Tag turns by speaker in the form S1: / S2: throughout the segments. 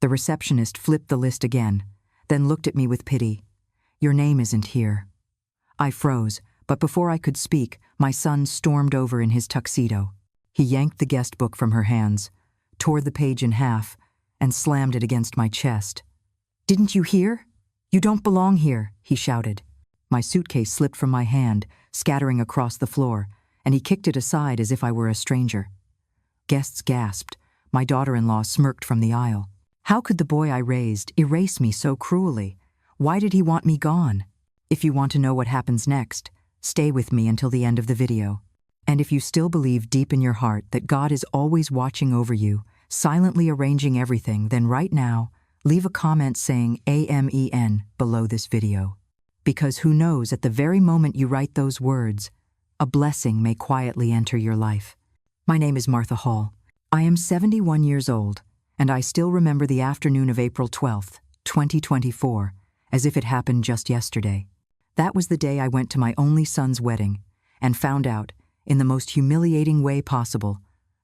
S1: The receptionist flipped the list again, then looked at me with pity. "Your name isn't here." I froze, but before I could speak, my son stormed over in his tuxedo. He yanked the guest book from her hands, tore the page in half, and slammed it against my chest. "Didn't you hear? You don't belong here," he shouted. My suitcase slipped from my hand, scattering across the floor, and he kicked it aside as if I were a stranger. Guests gasped. My daughter-in-law smirked from the aisle. How could the boy I raised erase me so cruelly? Why did he want me gone? If you want to know what happens next, stay with me until the end of the video. And if you still believe deep in your heart that God is always watching over you, silently arranging everything, then right now, leave a comment saying AMEN below this video. Because who knows, at the very moment you write those words, a blessing may quietly enter your life. My name is Martha Hall. I am 71 years old, and I still remember the afternoon of April 12th, 2024, as if it happened just yesterday. That was the day I went to my only son's wedding and found out, in the most humiliating way possible,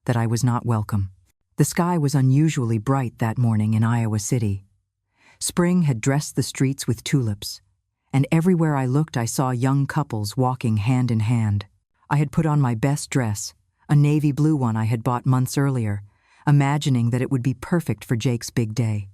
S1: that I was not welcome. The sky was unusually bright that morning in Iowa City. Spring had dressed the streets with tulips, and everywhere I looked I saw young couples walking hand in hand. I had put on my best dress, a navy blue one I had bought months earlier, imagining that it would be perfect for Jake's big day.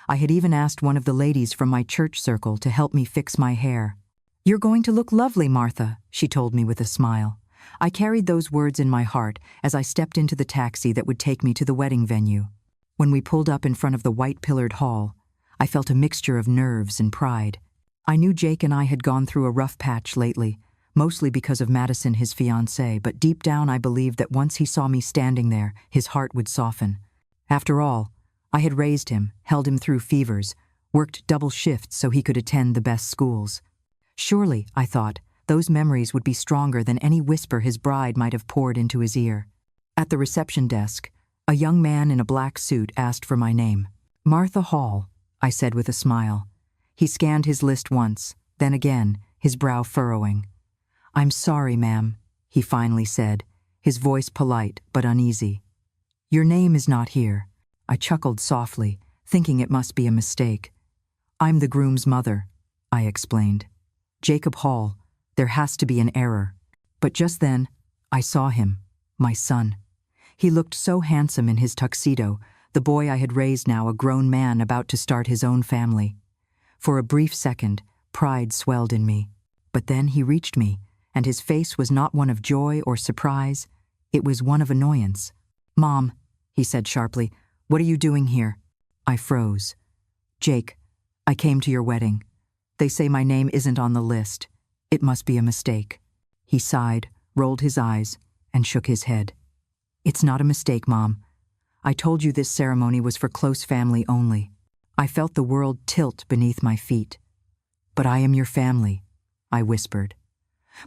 S1: I had even asked one of the ladies from my church circle to help me fix my hair. "You're going to look lovely, Martha," she told me with a smile. I carried those words in my heart as I stepped into the taxi that would take me to the wedding venue. When we pulled up in front of the white-pillared hall, I felt a mixture of nerves and pride. I knew Jake and I had gone through a rough patch lately, mostly because of Madison, his fiancée, but deep down I believed that once he saw me standing there, his heart would soften. After all, I had raised him, held him through fevers, worked double shifts so he could attend the best schools. Surely, I thought, those memories would be stronger than any whisper his bride might have poured into his ear. At the reception desk, a young man in a black suit asked for my name. "Martha Hall," I said with a smile. He scanned his list once, then again, his brow furrowing. "I'm sorry, ma'am," he finally said, his voice polite but uneasy. "Your name is not here." I chuckled softly, thinking it must be a mistake. "I'm the groom's mother," I explained. "Jacob Hall. There has to be an error." But just then, I saw him, my son. He looked so handsome in his tuxedo, the boy I had raised, now a grown man about to start his own family. For a brief second, pride swelled in me. But then he reached me, and his face was not one of joy or surprise, it was one of annoyance. "Mom," he said sharply, "what are you doing here?" I froze. "Jake, I came to your wedding. They say my name isn't on the list. It must be a mistake." He sighed, rolled his eyes, and shook his head. "It's not a mistake, Mom. I told you this ceremony was for close family only." I felt the world tilt beneath my feet. "But I am your family," I whispered.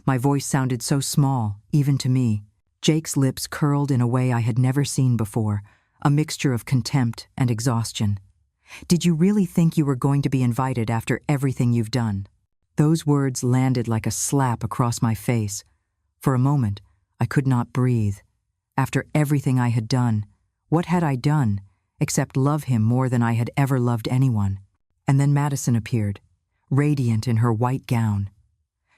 S1: My voice sounded so small, even to me. Jake's lips curled in a way I had never seen before, a mixture of contempt and exhaustion. "Did you really think you were going to be invited after everything you've done?" Those words landed like a slap across my face. For a moment, I could not breathe. After everything I had done, what had I done, except love him more than I had ever loved anyone? And then Madison appeared, radiant in her white gown.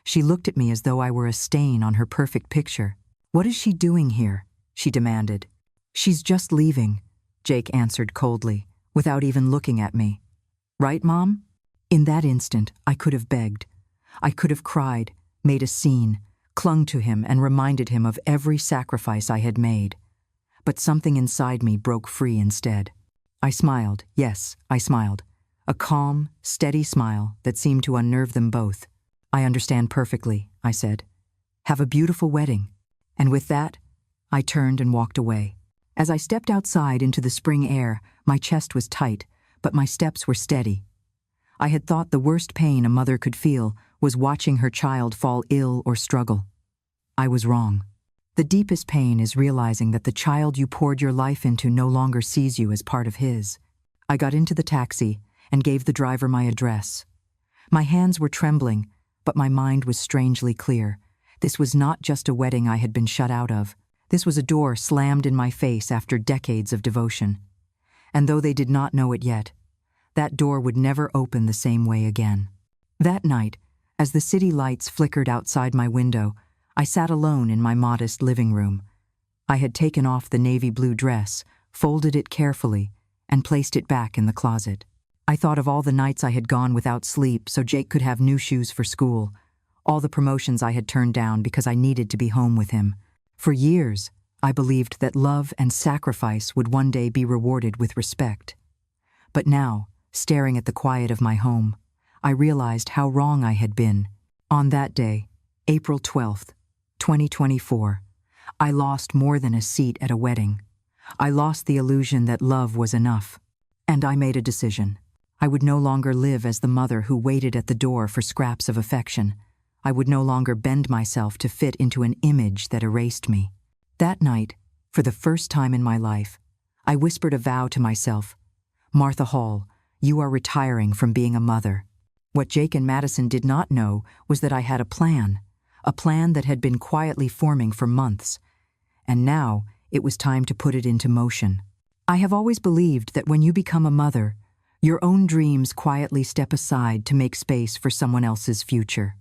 S1: She looked at me as though I were a stain on her perfect picture. "What is she doing here?" she demanded. "She's just leaving," Jake answered coldly, without even looking at me. "Right, Mom?" In that instant, I could have begged. I could have cried, made a scene, clung to him and reminded him of every sacrifice I had made. But something inside me broke free instead. I smiled, yes, I smiled. A calm, steady smile that seemed to unnerve them both. "I understand perfectly," I said. "Have a beautiful wedding." And with that, I turned and walked away. As I stepped outside into the spring air, my chest was tight, but my steps were steady. I had thought the worst pain a mother could feel was watching her child fall ill or struggle. I was wrong. The deepest pain is realizing that the child you poured your life into no longer sees you as part of his. I got into the taxi and gave the driver my address. My hands were trembling, but my mind was strangely clear. This was not just a wedding I had been shut out of. This was a door slammed in my face after decades of devotion. and though they did not know it yet, that door would never open the same way again. That night, as the city lights flickered outside my window, I sat alone in my modest living room. I had taken off the navy blue dress, folded it carefully, and placed it back in the closet. I thought of all the nights I had gone without sleep so Jake could have new shoes for school, all the promotions I had turned down because I needed to be home with him. For years, I believed that love and sacrifice would one day be rewarded with respect. But now, staring at the quiet of my home, I realized how wrong I had been. On that day, April 12th, 2024, I lost more than a seat at a wedding. I lost the illusion that love was enough. And I made a decision. I would no longer live as the mother who waited at the door for scraps of affection. I would no longer bend myself to fit into an image that erased me. That night, for the first time in my life, I whispered a vow to myself. Martha Hall, you are retiring from being a mother. What Jake and Madison did not know was that I had a plan that had been quietly forming for months. And now, it was time to put it into motion. I have always believed that when you become a mother, your own dreams quietly step aside to make space for someone else's future.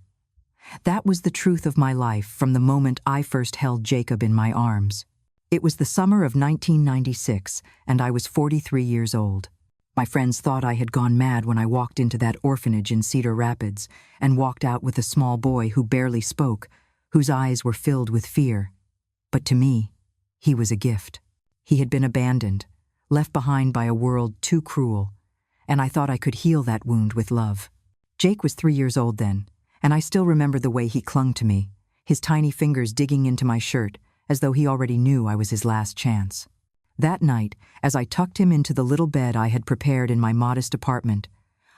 S1: That was the truth of my life from the moment I first held Jacob in my arms. It was the summer of 1996, and I was 43 years old. My friends thought I had gone mad when I walked into that orphanage in Cedar Rapids and walked out with a small boy who barely spoke, whose eyes were filled with fear. But to me, he was a gift. He had been abandoned, left behind by a world too cruel, and I thought I could heal that wound with love. Jake was 3 years old then, and I still remember the way he clung to me, his tiny fingers digging into my shirt, as though he already knew I was his last chance. That night, as I tucked him into the little bed I had prepared in my modest apartment,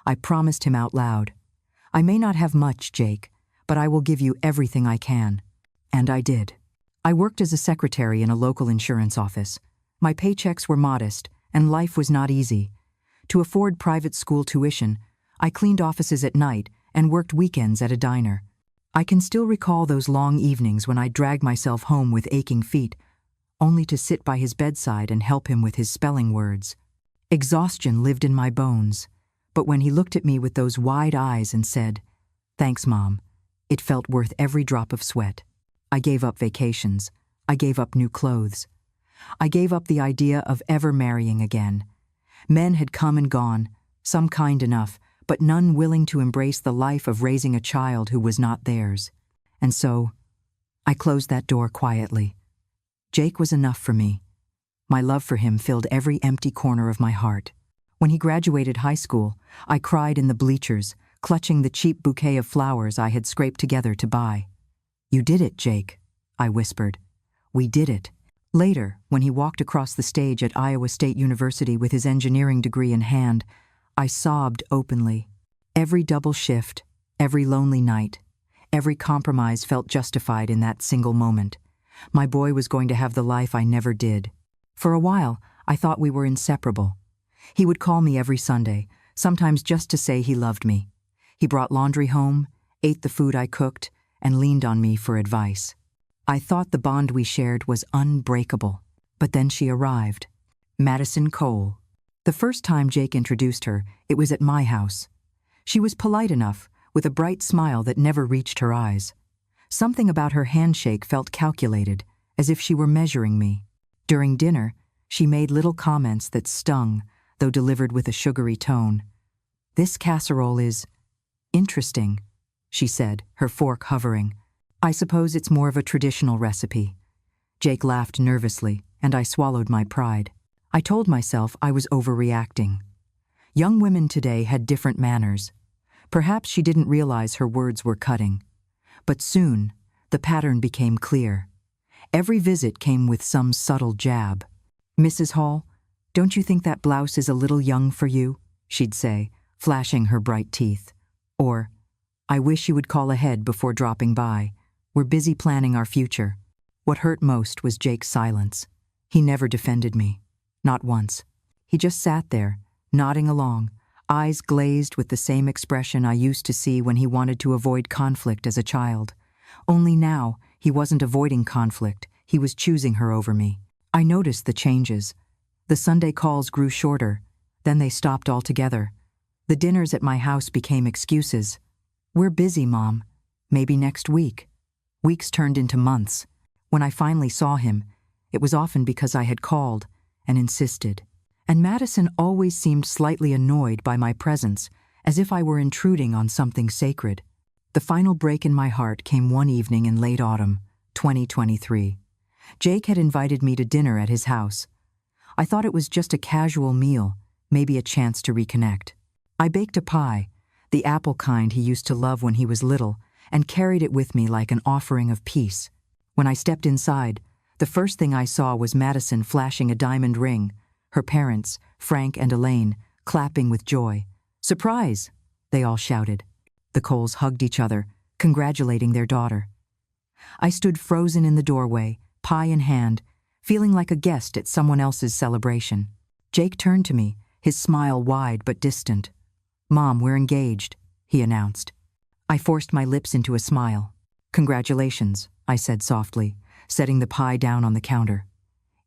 S1: I promised him out loud, I may not have much, Jake, but I will give you everything I can. And I did. I worked as a secretary in a local insurance office. My paychecks were modest, and life was not easy. To afford private school tuition, I cleaned offices at night and worked weekends at a diner. I can still recall those long evenings when I dragged myself home with aching feet, only to sit by his bedside and help him with his spelling words. Exhaustion lived in my bones, but when he looked at me with those wide eyes and said, "Thanks, Mom," it felt worth every drop of sweat. I gave up vacations. I gave up new clothes. I gave up the idea of ever marrying again. Men had come and gone, some kind enough, but none willing to embrace the life of raising a child who was not theirs. And so, I closed that door quietly. Jake was enough for me. My love for him filled every empty corner of my heart. When he graduated high school, I cried in the bleachers, clutching the cheap bouquet of flowers I had scraped together to buy. "You did it, Jake," I whispered. "We did it." Later, when he walked across the stage at Iowa State University with his engineering degree in hand, I sobbed openly. Every double shift, every lonely night, every compromise felt justified in that single moment. My boy was going to have the life I never did. For a while, I thought we were inseparable. He would call me every Sunday, sometimes just to say he loved me. He brought laundry home, ate the food I cooked, and leaned on me for advice. I thought the bond we shared was unbreakable. But then she arrived. Madison Cole. The first time Jake introduced her, it was at my house. She was polite enough, with a bright smile that never reached her eyes. Something about her handshake felt calculated, as if she were measuring me. During dinner, she made little comments that stung, though delivered with a sugary tone. "This casserole is interesting," she said, her fork hovering. "I suppose it's more of a traditional recipe." Jake laughed nervously, and I swallowed my pride. I told myself I was overreacting. Young women today had different manners. Perhaps she didn't realize her words were cutting. But soon, the pattern became clear. Every visit came with some subtle jab. "Mrs. Hall, don't you think that blouse is a little young for you?" she'd say, flashing her bright teeth. Or, "I wish you would call ahead before dropping by. We're busy planning our future." What hurt most was Jake's silence. He never defended me. Not once. He just sat there, nodding along, eyes glazed with the same expression I used to see when he wanted to avoid conflict as a child. Only now, he wasn't avoiding conflict, he was choosing her over me. I noticed the changes. The Sunday calls grew shorter, then they stopped altogether. The dinners at my house became excuses. "We're busy, Mom. Maybe next week." Weeks turned into months. When I finally saw him, it was often because I had called and insisted. And Madison always seemed slightly annoyed by my presence, as if I were intruding on something sacred. The final break in my heart came one evening in late autumn, 2023. Jake had invited me to dinner at his house. I thought it was just a casual meal, maybe a chance to reconnect. I baked a pie, the apple kind he used to love when he was little, and carried it with me like an offering of peace. When I stepped inside, the first thing I saw was Madison flashing a diamond ring, her parents, Frank and Elaine, clapping with joy. "Surprise!" they all shouted. The Coles hugged each other, congratulating their daughter. I stood frozen in the doorway, pie in hand, feeling like a guest at someone else's celebration. Jake turned to me, his smile wide but distant. "Mom, we're engaged," he announced. I forced my lips into a smile. "Congratulations," I said softly, setting the pie down on the counter.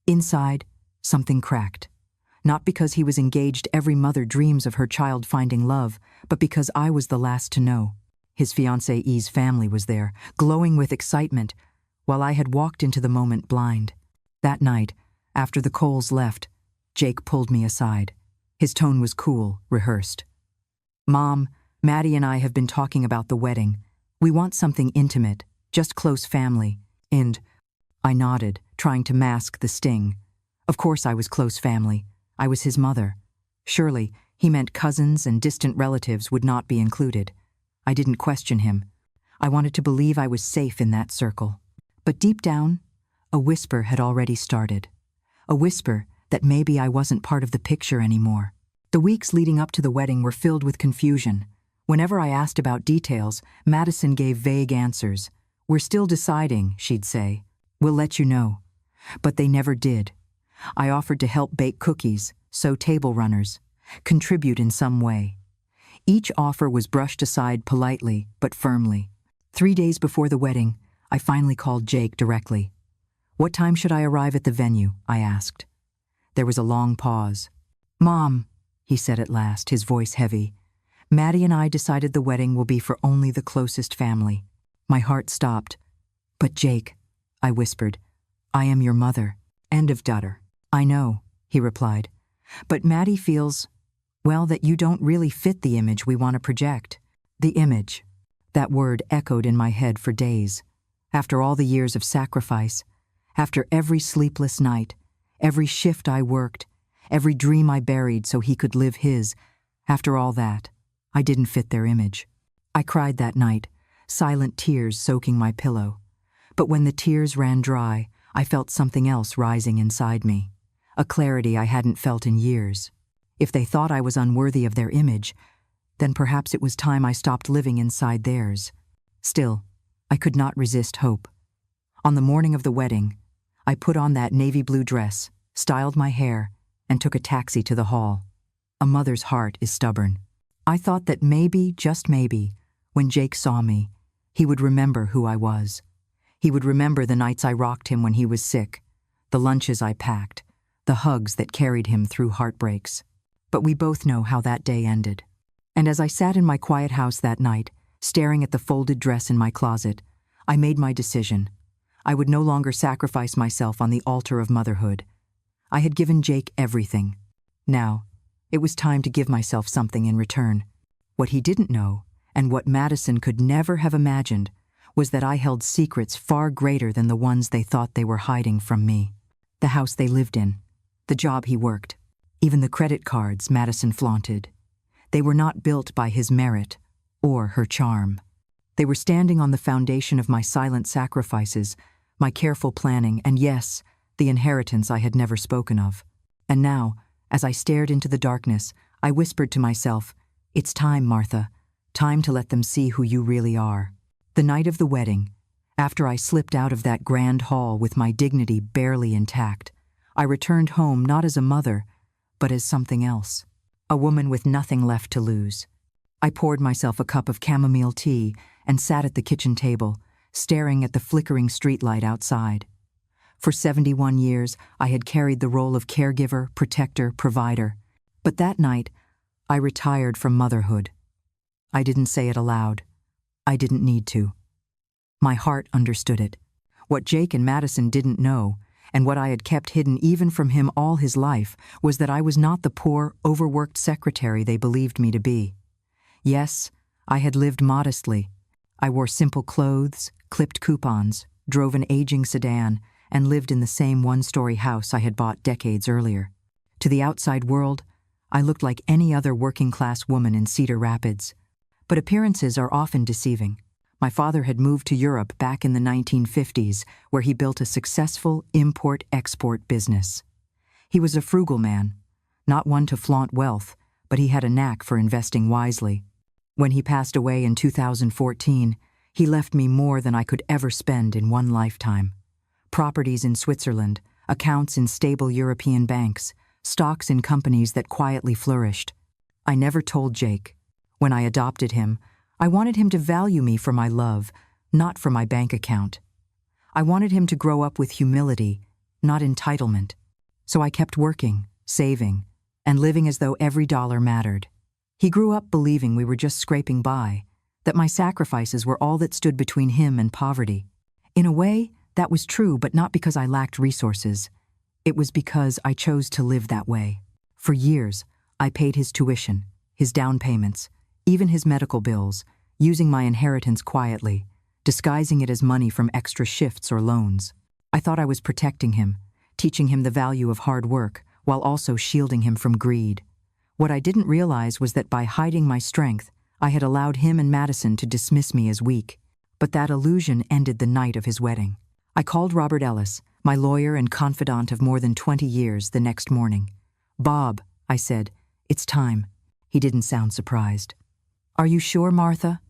S1: Inside, something cracked. Not because he was engaged every mother dreams of her child finding love, but because I was the last to know. His fiancée's family was there, glowing with excitement, while I had walked into the moment blind. That night, after the Coles left, Jake pulled me aside. His tone was cool, rehearsed. "Mom, Maddie and I have been talking about the wedding. We want something intimate, just close family, and—" I nodded, trying to mask the sting. Of course I was close family. I was his mother. Surely, he meant cousins and distant relatives would not be included. I didn't question him. I wanted to believe I was safe in that circle. But deep down, a whisper had already started. A whisper that maybe I wasn't part of the picture anymore. The weeks leading up to the wedding were filled with confusion. Whenever I asked about details, Madison gave vague answers. "We're still deciding," she'd say. "We'll let you know." But they never did. I offered to help bake cookies, sew table runners, contribute in some way. Each offer was brushed aside politely but firmly. 3 days before the wedding, I finally called Jake directly. "What time should I arrive at the venue?" I asked. There was a long pause. "Mom," he said at last, his voice heavy, "Maddie and I decided the wedding will be for only the closest family." My heart stopped. "But Jake," I whispered, "I am your mother." "End of daughter." "I know," he replied, "but Maddie feels, well, that you don't really fit the image we want to project." The image. That word echoed in my head for days. After all the years of sacrifice, after every sleepless night, every shift I worked, every dream I buried so he could live his, after all that, I didn't fit their image. I cried that night, silent tears soaking my pillow. But when the tears ran dry, I felt something else rising inside me. A clarity I hadn't felt in years. If they thought I was unworthy of their image, then perhaps it was time I stopped living inside theirs. Still, I could not resist hope. On the morning of the wedding, I put on that navy blue dress, styled my hair, and took a taxi to the hall. A mother's heart is stubborn. I thought that maybe, just maybe, when Jake saw me, he would remember who I was. He would remember the nights I rocked him when he was sick, the lunches I packed, the hugs that carried him through heartbreaks. But we both know how that day ended. And as I sat in my quiet house that night, staring at the folded dress in my closet, I made my decision. I would no longer sacrifice myself on the altar of motherhood. I had given Jake everything. Now, it was time to give myself something in return. What he didn't know, and what Madison could never have imagined, was that I held secrets far greater than the ones they thought they were hiding from me. The house they lived in, the job he worked, even the credit cards Madison flaunted. They were not built by his merit or her charm. They were standing on the foundation of my silent sacrifices, my careful planning, and yes, the inheritance I had never spoken of. And now, as I stared into the darkness, I whispered to myself, "It's time, Martha. Time to let them see who you really are." The night of the wedding, after I slipped out of that grand hall with my dignity barely intact, I returned home not as a mother, but as something else. A woman with nothing left to lose. I poured myself a cup of chamomile tea and sat at the kitchen table, staring at the flickering streetlight outside. For 71 years, I had carried the role of caregiver, protector, provider. But that night, I retired from motherhood. I didn't say it aloud. I didn't need to. My heart understood it. What Jake and Madison didn't know, and what I had kept hidden even from him all his life, was that I was not the poor, overworked secretary they believed me to be. Yes, I had lived modestly. I wore simple clothes, clipped coupons, drove an aging sedan, and lived in the same one-story house I had bought decades earlier. To the outside world, I looked like any other working-class woman in Cedar Rapids. But appearances are often deceiving. My father had moved to Europe back in the 1950s, where he built a successful import-export business. He was a frugal man, not one to flaunt wealth, but he had a knack for investing wisely. When he passed away in 2014, he left me more than I could ever spend in one lifetime. Properties in Switzerland, accounts in stable European banks, stocks in companies that quietly flourished. I never told Jake. When I adopted him, I wanted him to value me for my love, not for my bank account. I wanted him to grow up with humility, not entitlement. So I kept working, saving, and living as though every dollar mattered. He grew up believing we were just scraping by, that my sacrifices were all that stood between him and poverty. In a way, that was true, but not because I lacked resources. It was because I chose to live that way. For years, I paid his tuition, his down payments, even his medical bills, using my inheritance quietly, disguising it as money from extra shifts or loans. I thought I was protecting him, teaching him the value of hard work, while also shielding him from greed. What I didn't realize was that by hiding my strength, I had allowed him and Madison to dismiss me as weak. But that illusion ended the night of his wedding. I called Robert Ellis, my lawyer and confidant of more than 20 years, the next morning. "Bob," I said, "it's time." He didn't sound surprised. "Are you sure, Martha?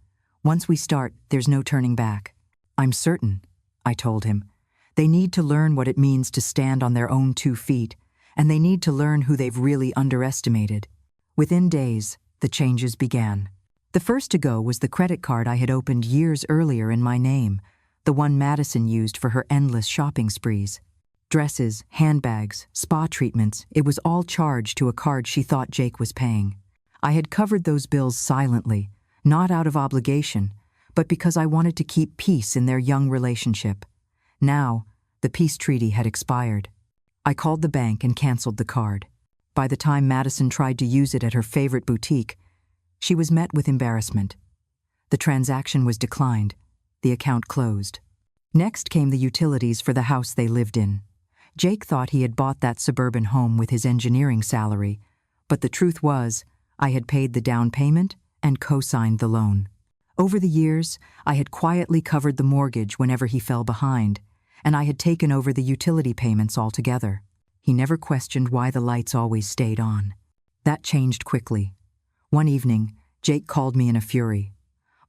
S1: Once we start, there's no turning back." "I'm certain," I told him. "They need to learn what it means to stand on their own 2 feet, and they need to learn who they've really underestimated." Within days, the changes began. The first to go was the credit card I had opened years earlier in my name, the one Madison used for her endless shopping sprees. Dresses, handbags, spa treatments, it was all charged to a card she thought Jake was paying. I had covered those bills silently, not out of obligation, but because I wanted to keep peace in their young relationship. Now, the peace treaty had expired. I called the bank and canceled the card. By the time Madison tried to use it at her favorite boutique, she was met with embarrassment. The transaction was declined. The account closed. Next came the utilities for the house they lived in. Jake thought he had bought that suburban home with his engineering salary, but the truth was, I had paid the down payment and co-signed the loan. Over the years, I had quietly covered the mortgage whenever he fell behind, and I had taken over the utility payments altogether. He never questioned why the lights always stayed on. That changed quickly. One evening, Jake called me in a fury.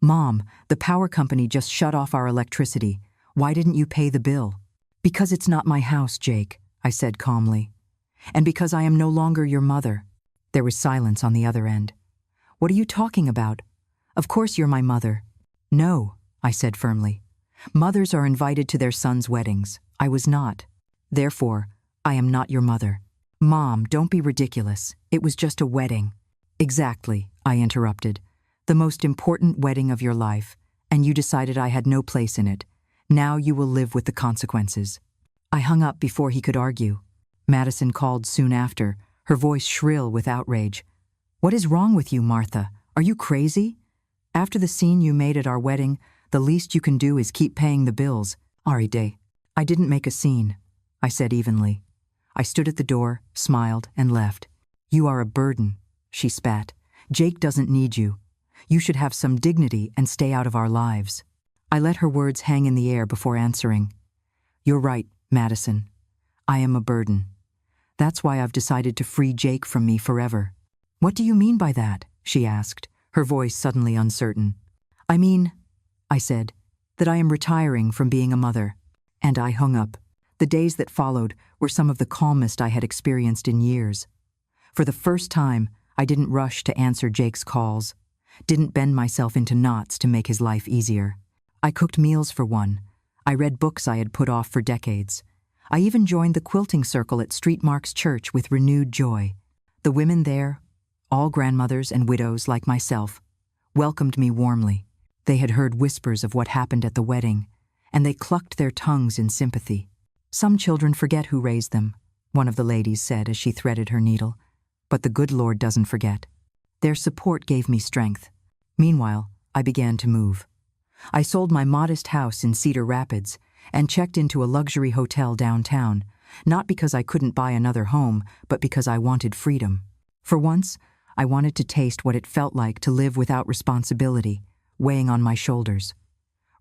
S1: "Mom, the power company just shut off our electricity. Why didn't you pay the bill?" "Because it's not my house, Jake," I said calmly. "And because I am no longer your mother." There was silence on the other end. "What are you talking about? Of course you're my mother." "No," I said firmly. "Mothers are invited to their sons' weddings. I was not. Therefore, I am not your mother." "Mom, don't be ridiculous. It was just a wedding." "Exactly," I interrupted. "The most important wedding of your life, and you decided I had no place in it. Now you will live with the consequences." I hung up before he could argue. Madison called soon after, her voice shrill with outrage. "What is wrong with you, Martha? Are you crazy? After the scene you made at our wedding, the least you can do is keep paying the bills." "Ari day." "I didn't make a scene," I said evenly. I stood at the door, smiled, and left. "You are a burden," she spat. "Jake doesn't need you. You should have some dignity and stay out of our lives." I let her words hang in the air before answering. "You're right, Madison. I am a burden. That's why I've decided to free Jake from me forever." "What do you mean by that?" she asked, her voice suddenly uncertain. "I mean," I said, "that I am retiring from being a mother." And I hung up. The days that followed were some of the calmest I had experienced in years. For the first time, I didn't rush to answer Jake's calls, didn't bend myself into knots to make his life easier. I cooked meals for one. I read books I had put off for decades. I even joined the quilting circle at Street Mark's church with renewed joy. The women there, all grandmothers and widows like myself, welcomed me warmly. They had heard whispers of what happened at the wedding, and they clucked their tongues in sympathy. "Some children forget who raised them," one of the ladies said as she threaded her needle, "but the good Lord doesn't forget." Their support gave me strength. Meanwhile, I began to move. I sold my modest house in Cedar Rapids and checked into a luxury hotel downtown, not because I couldn't buy another home, but because I wanted freedom. For once, I wanted to taste what it felt like to live without responsibility, weighing on my shoulders.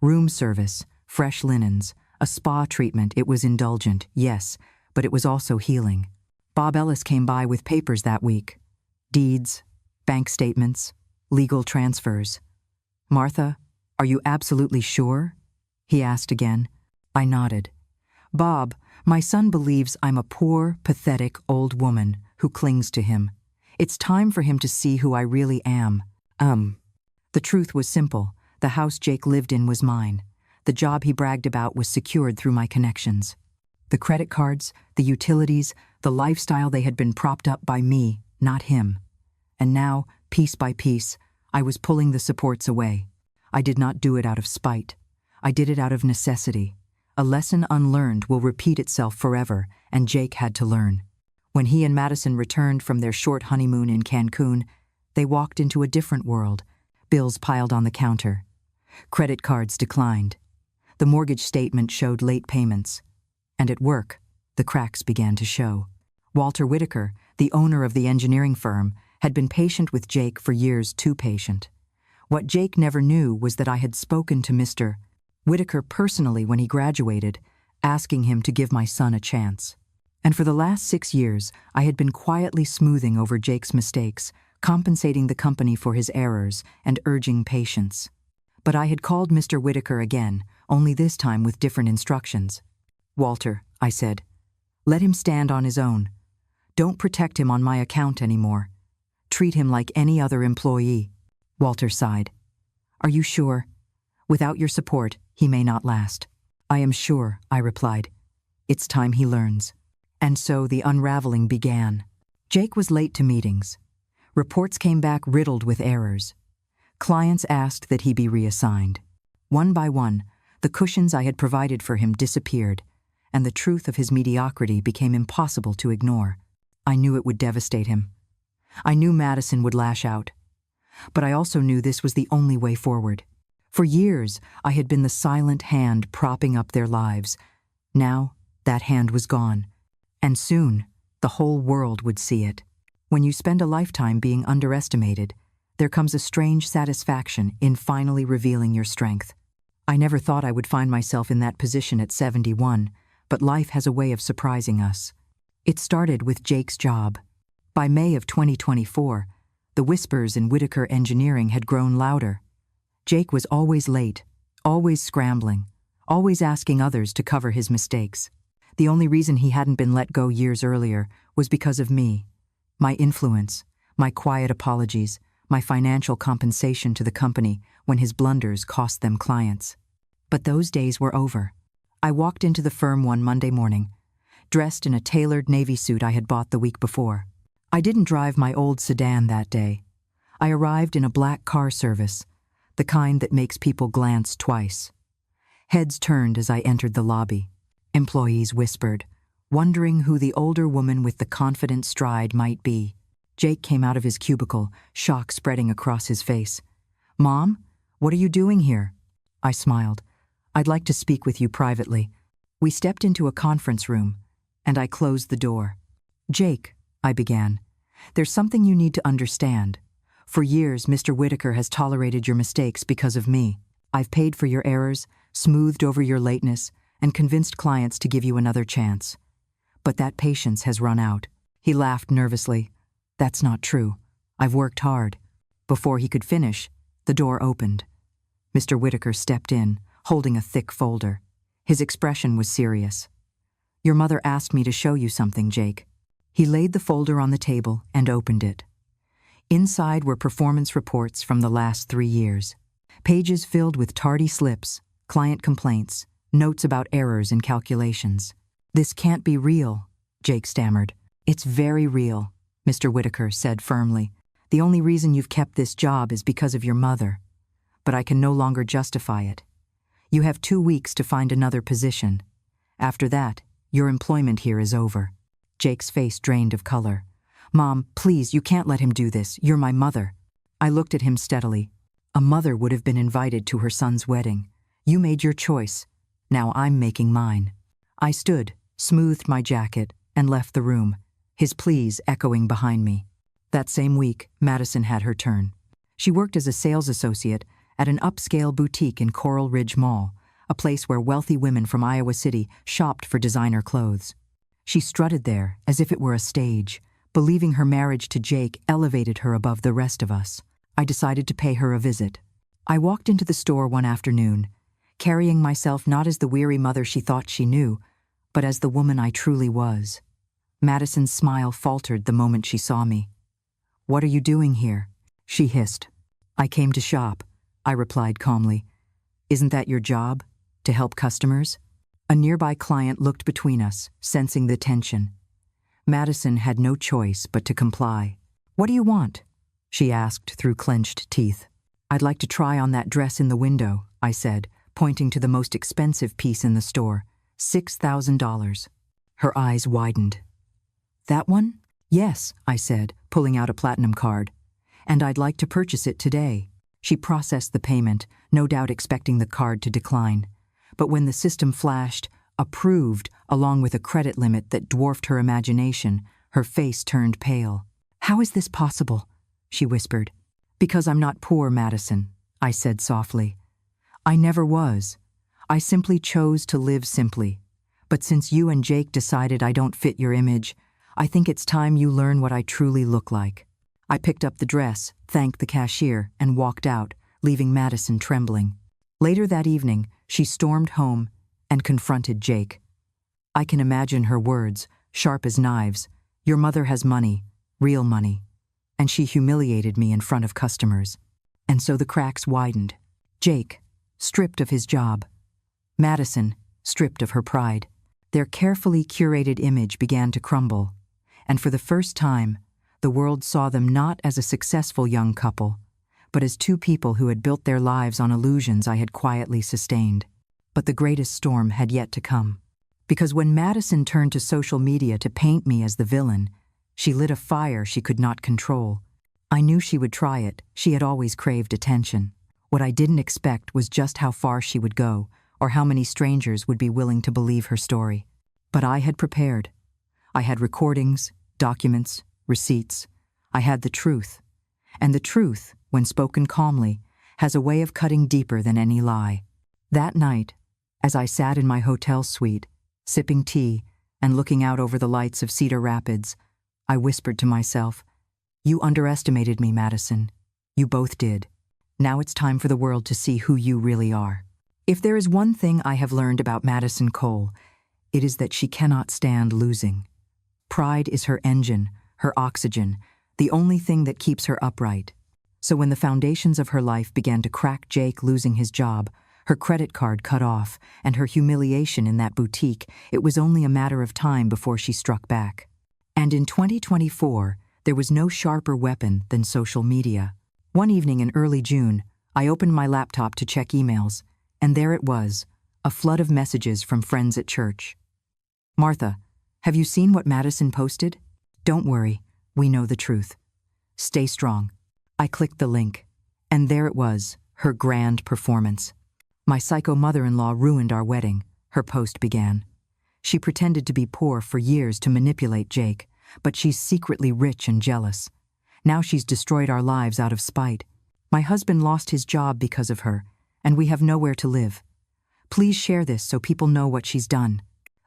S1: Room service, fresh linens, a spa treatment. It was indulgent, yes, but it was also healing. Bob Ellis came by with papers that week. Deeds, bank statements, legal transfers. "Martha, are you absolutely sure?" he asked again. I nodded. "Bob, my son believes I'm a poor, pathetic old woman who clings to him. It's time for him to see who I really am." The truth was simple. The house Jake lived in was mine. The job he bragged about was secured through my connections. The credit cards, the utilities, the lifestyle, they had been propped up by me, not him. And now, piece by piece, I was pulling the supports away. I did not do it out of spite. I did it out of necessity. A lesson unlearned will repeat itself forever, and Jake had to learn. When he and Madison returned from their short honeymoon in Cancun, they walked into a different world. Bills piled on the counter. Credit cards declined. The mortgage statement showed late payments. And at work, the cracks began to show. Walter Whitaker, the owner of the engineering firm, had been patient with Jake for years, too patient. What Jake never knew was that I had spoken to Mr. Whitaker personally when he graduated, asking him to give my son a chance. And for the last 6 years, I had been quietly smoothing over Jake's mistakes, compensating the company for his errors, and urging patience. But I had called Mr. Whitaker again, only this time with different instructions. "Walter," I said, "let him stand on his own. Don't protect him on my account anymore. Treat him like any other employee." Walter sighed. "Are you sure? Without your support, he may not last." "I am sure," I replied. "It's time he learns." And so the unraveling began. Jake was late to meetings. Reports came back riddled with errors. Clients asked that he be reassigned. One by one, the cushions I had provided for him disappeared, and the truth of his mediocrity became impossible to ignore. I knew it would devastate him. I knew Madison would lash out. But I also knew this was the only way forward. For years, I had been the silent hand propping up their lives. Now, that hand was gone. And soon, the whole world would see it. When you spend a lifetime being underestimated, there comes a strange satisfaction in finally revealing your strength. I never thought I would find myself in that position at 71, but life has a way of surprising us. It started with Jake's job. By May of 2024, the whispers in Whitaker Engineering had grown louder. Jake was always late, always scrambling, always asking others to cover his mistakes. The only reason he hadn't been let go years earlier was because of me. My influence, my quiet apologies, my financial compensation to the company when his blunders cost them clients. But those days were over. I walked into the firm one Monday morning, dressed in a tailored navy suit I had bought the week before. I didn't drive my old sedan that day. I arrived in a black car service, the kind that makes people glance twice. Heads turned as I entered the lobby. Employees whispered, wondering who the older woman with the confident stride might be. Jake came out of his cubicle, shock spreading across his face. "Mom, what are you doing here?" I smiled. "I'd like to speak with you privately." We stepped into a conference room, and I closed the door. "Jake," I began, "there's something you need to understand. For years, Mr. Whitaker has tolerated your mistakes because of me. I've paid for your errors, smoothed over your lateness, and convinced clients to give you another chance. But that patience has run out." He laughed nervously. "That's not true. I've worked hard." Before he could finish, the door opened. Mr. Whitaker stepped in, holding a thick folder. His expression was serious. "Your mother asked me to show you something, Jake." He laid the folder on the table and opened it. Inside were performance reports from the last 3 years. Pages filled with tardy slips, client complaints, notes about errors in calculations. "This can't be real," Jake stammered. "It's very real," Mr. Whitaker said firmly. "The only reason you've kept this job is because of your mother. But I can no longer justify it. You have 2 weeks to find another position. After that, your employment here is over." Jake's face drained of color. "Mom, please, you can't let him do this. You're my mother." I looked at him steadily. "A mother would have been invited to her son's wedding. You made your choice. Now I'm making mine." I stood, smoothed my jacket, and left the room, his pleas echoing behind me. That same week, Madison had her turn. She worked as a sales associate at an upscale boutique in Coral Ridge Mall, a place where wealthy women from Iowa City shopped for designer clothes. She strutted there as if it were a stage, believing her marriage to Jake elevated her above the rest of us. I decided to pay her a visit. I walked into the store one afternoon, carrying myself not as the weary mother she thought she knew, but as the woman I truly was. Madison's smile faltered the moment she saw me. "What are you doing here?" she hissed. "I came to shop," I replied calmly. "Isn't that your job? To help customers?" A nearby client looked between us, sensing the tension. Madison had no choice but to comply. "What do you want?" she asked through clenched teeth. "I'd like to try on that dress in the window," I said, pointing to the most expensive piece in the store, $6,000. Her eyes widened. "That one?" "Yes," I said, pulling out a platinum card. "And I'd like to purchase it today." She processed the payment, no doubt expecting the card to decline. But when the system flashed, "approved," along with a credit limit that dwarfed her imagination, her face turned pale. "How is this possible?" she whispered. "Because I'm not poor, Madison," I said softly. "I never was. I simply chose to live simply. But since you and Jake decided I don't fit your image, I think it's time you learn what I truly look like." I picked up the dress, thanked the cashier, and walked out, leaving Madison trembling. Later that evening, she stormed home and confronted Jake. I can imagine her words, sharp as knives. "Your mother has money, real money." And she humiliated me in front of customers. And so the cracks widened. Jake, stripped of his job. Madison, stripped of her pride. Their carefully curated image began to crumble. And for the first time, the world saw them not as a successful young couple, but as two people who had built their lives on illusions I had quietly sustained. But the greatest storm had yet to come. Because when Madison turned to social media to paint me as the villain, she lit a fire she could not control. I knew she would try it. She had always craved attention. What I didn't expect was just how far she would go, or how many strangers would be willing to believe her story. But I had prepared. I had recordings, documents, receipts. I had the truth. And the truth, when spoken calmly, has a way of cutting deeper than any lie. That night, as I sat in my hotel suite, sipping tea and looking out over the lights of Cedar Rapids, I whispered to myself, "You underestimated me, Madison. You both did. Now it's time for the world to see who you really are." If there is one thing I have learned about Madison Cole, it is that she cannot stand losing. Pride is her engine, her oxygen, the only thing that keeps her upright. So when the foundations of her life began to crack, Jake losing his job, her credit card cut off, and her humiliation in that boutique, it was only a matter of time before she struck back. And in 2024, there was no sharper weapon than social media. One evening in early June, I opened my laptop to check emails, and there it was, a flood of messages from friends at church. "Martha, have you seen what Madison posted? Don't worry, we know the truth. Stay strong." I clicked the link, and there it was, her grand performance. "My psycho mother-in-law ruined our wedding," her post began. "She pretended to be poor for years to manipulate Jake, but she's secretly rich and jealous. Now she's destroyed our lives out of spite. My husband lost his job because of her, and we have nowhere to live. Please share this so people know what she's done."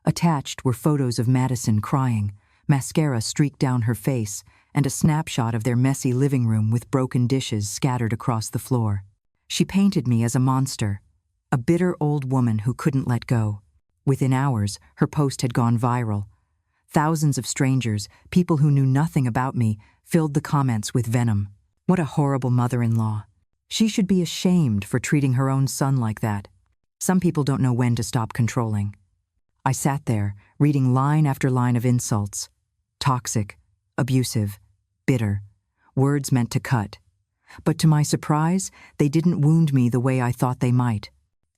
S1: Attached were photos of Madison crying, mascara streaked down her face, and a snapshot of their messy living room with broken dishes scattered across the floor. She painted me as a monster, a bitter old woman who couldn't let go. Within hours, her post had gone viral. Thousands of strangers, people who knew nothing about me, filled the comments with venom. What a horrible mother-in-law. She should be ashamed for treating her own son like that. Some people don't know when to stop controlling. I sat there, reading line after line of insults. Toxic, abusive, bitter, words meant to cut. But to my surprise, they didn't wound me the way I thought they might.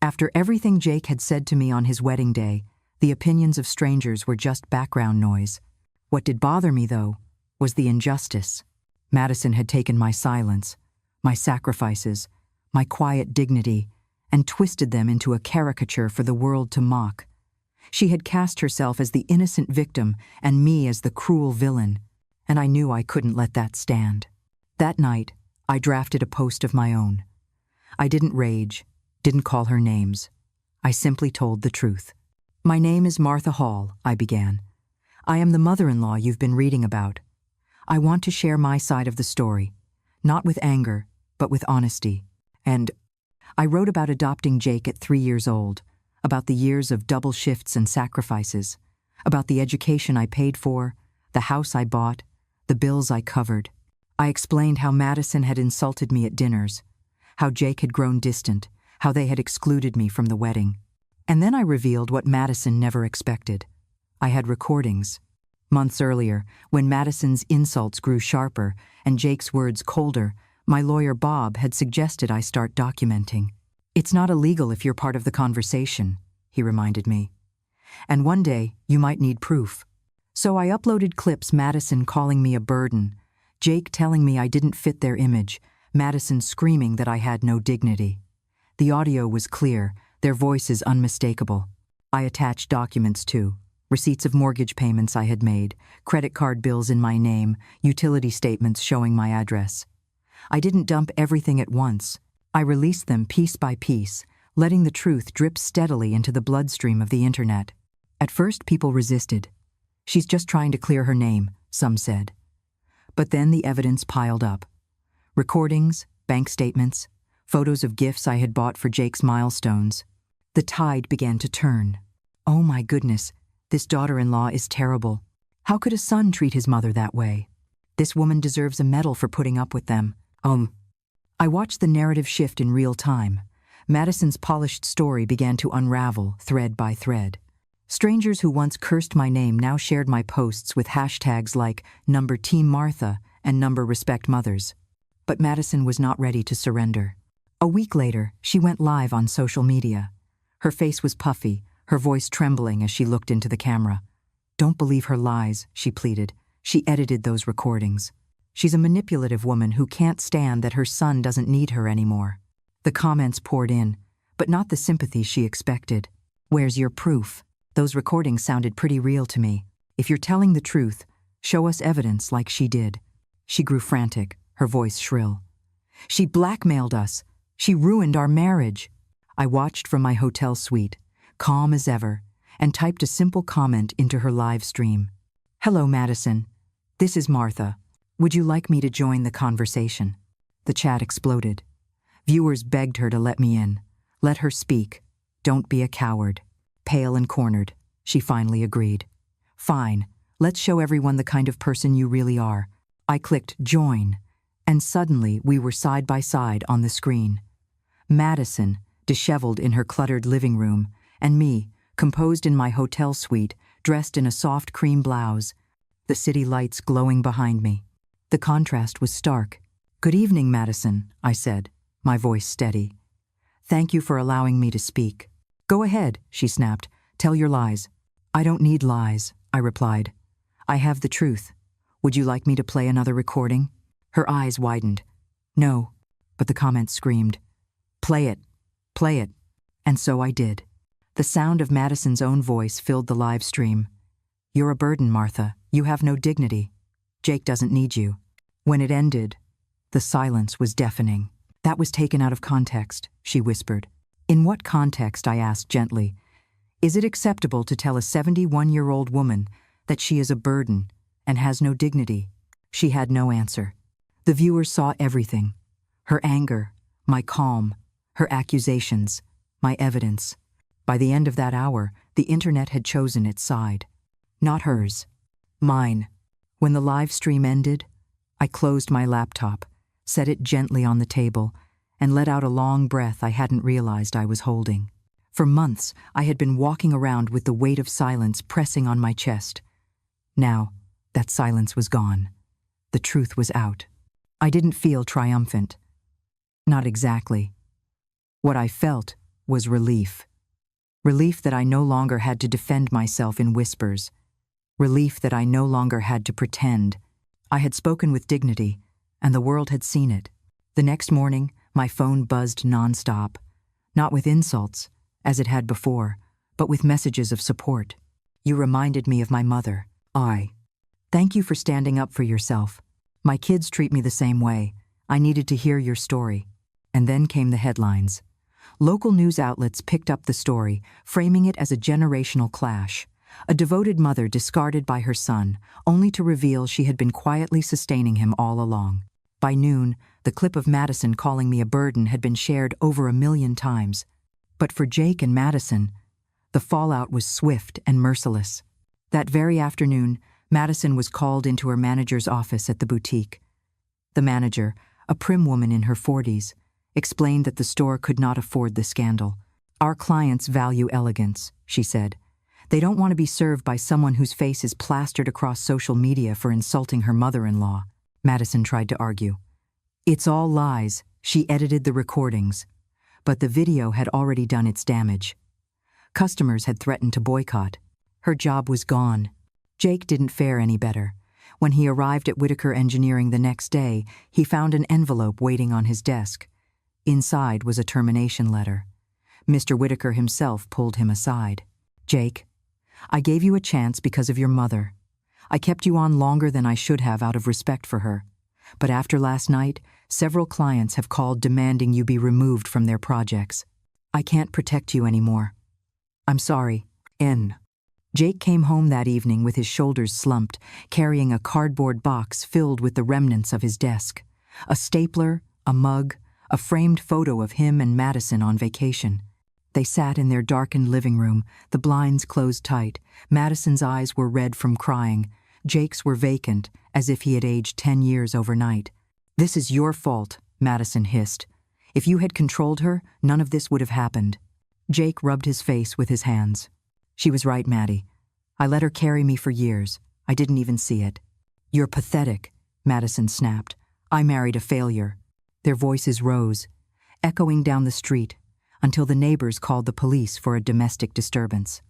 S1: After everything Jake had said to me on his wedding day, the opinions of strangers were just background noise. What did bother me, though, was the injustice. Madison had taken my silence, my sacrifices, my quiet dignity, and twisted them into a caricature for the world to mock. She had cast herself as the innocent victim and me as the cruel villain, and I knew I couldn't let that stand. That night, I drafted a post of my own. I didn't rage, didn't call her names. I simply told the truth. "My name is Martha Hall," I began. "I am the mother-in-law you've been reading about. I want to share my side of the story, not with anger, but with honesty. And I wrote about adopting Jake at 3 years old, about the years of double shifts and sacrifices, about the education I paid for, the house I bought, the bills I covered. I explained how Madison had insulted me at dinners, how Jake had grown distant, how they had excluded me from the wedding. And then I revealed what Madison never expected. I had recordings. Months earlier, when Madison's insults grew sharper and Jake's words colder, my lawyer Bob had suggested I start documenting. "It's not illegal if you're part of the conversation," he reminded me. "And one day, you might need proof." So I uploaded clips: Madison calling me a burden, Jake telling me I didn't fit their image, Madison screaming that I had no dignity. The audio was clear, their voices unmistakable. I attached documents too: receipts of mortgage payments I had made, credit card bills in my name, utility statements showing my address. I didn't dump everything at once. I released them piece by piece, letting the truth drip steadily into the bloodstream of the internet. At first, people resisted. "She's just trying to clear her name," some said. But then the evidence piled up. Recordings, bank statements, photos of gifts I had bought for Jake's milestones. The tide began to turn. Oh my goodness, this daughter-in-law is terrible. How could a son treat his mother that way? This woman deserves a medal for putting up with them. I watched the narrative shift in real time. Madison's polished story began to unravel, thread by thread. Strangers who once cursed my name now shared my posts with hashtags like #TeamMartha and #RespectMothers. But Madison was not ready to surrender. A week later, she went live on social media. Her face was puffy, her voice trembling as she looked into the camera. "Don't believe her lies," she pleaded. "She edited those recordings. She's a manipulative woman who can't stand that her son doesn't need her anymore." The comments poured in, but not the sympathy she expected. "Where's your proof? Those recordings sounded pretty real to me. If you're telling the truth, show us evidence like she did." She grew frantic, her voice shrill. "She blackmailed us. She ruined our marriage." I watched from my hotel suite, calm as ever, and typed a simple comment into her live stream. "Hello, Madison. This is Martha. Would you like me to join the conversation?" The chat exploded. Viewers begged her to let me in. Let her speak. Don't be a coward. Pale and cornered, she finally agreed. "Fine, let's show everyone the kind of person you really are." I clicked join, and suddenly we were side by side on the screen. Madison, disheveled in her cluttered living room, and me, composed in my hotel suite, dressed in a soft cream blouse, the city lights glowing behind me. The contrast was stark. "Good evening, Madison," I said, my voice steady. "Thank you for allowing me to speak." "Go ahead," she snapped. "Tell your lies." "I don't need lies," I replied. "I have the truth. Would you like me to play another recording?" Her eyes widened. "No," but the comments screamed, "Play it, play it." And so I did. The sound of Madison's own voice filled the live stream. "You're a burden, Martha. You have no dignity. Jake doesn't need you." When it ended, the silence was deafening. "That was taken out of context," she whispered. "In what context?" I asked gently. "Is it acceptable to tell a 71-year-old woman that she is a burden and has no dignity?" She had no answer. The viewers saw everything. Her anger, my calm, her accusations, my evidence. By the end of that hour, the internet had chosen its side. Not hers. Mine. When the live stream ended, I closed my laptop, set it gently on the table, and let out a long breath I hadn't realized I was holding. For months, I had been walking around with the weight of silence pressing on my chest. Now, that silence was gone. The truth was out. I didn't feel triumphant. Not exactly. What I felt was relief. Relief that I no longer had to defend myself in whispers. Relief that I no longer had to pretend. I had spoken with dignity, and the world had seen it. The next morning, my phone buzzed nonstop, not with insults, as it had before, but with messages of support. You reminded me of my mother. Thank you for standing up for yourself. My kids treat me the same way. I needed to hear your story. And then came the headlines. Local news outlets picked up the story, framing it as a generational clash. A devoted mother discarded by her son, only to reveal she had been quietly sustaining him all along. By noon, the clip of Madison calling me a burden had been shared over 1 million times. But for Jake and Madison, the fallout was swift and merciless. That very afternoon, Madison was called into her manager's office at the boutique. The manager, a prim woman in her 40s, explained that the store could not afford the scandal. Our clients value elegance, she said. They don't want to be served by someone whose face is plastered across social media for insulting her mother-in-law. Madison tried to argue. It's all lies. She edited the recordings. But the video had already done its damage. Customers had threatened to boycott. Her job was gone. Jake didn't fare any better. When he arrived at Whitaker Engineering the next day, he found an envelope waiting on his desk. Inside was a termination letter. Mr. Whitaker himself pulled him aside. Jake, I gave you a chance because of your mother. I kept you on longer than I should have out of respect for her. But after last night, several clients have called demanding you be removed from their projects. I can't protect you anymore. I'm sorry. N. Jake came home that evening with his shoulders slumped, carrying a cardboard box filled with the remnants of his desk. A stapler, a mug, a framed photo of him and Madison on vacation. They sat in their darkened living room, the blinds closed tight. Madison's eyes were red from crying. Jake's were vacant, as if he had aged 10 years overnight. This is your fault, Madison hissed. If you had controlled her, none of this would have happened. Jake rubbed his face with his hands. She was right, Maddie. I let her carry me for years. I didn't even see it. You're pathetic, Madison snapped. I married a failure. Their voices rose, echoing down the street, until the neighbors called the police for a domestic disturbance.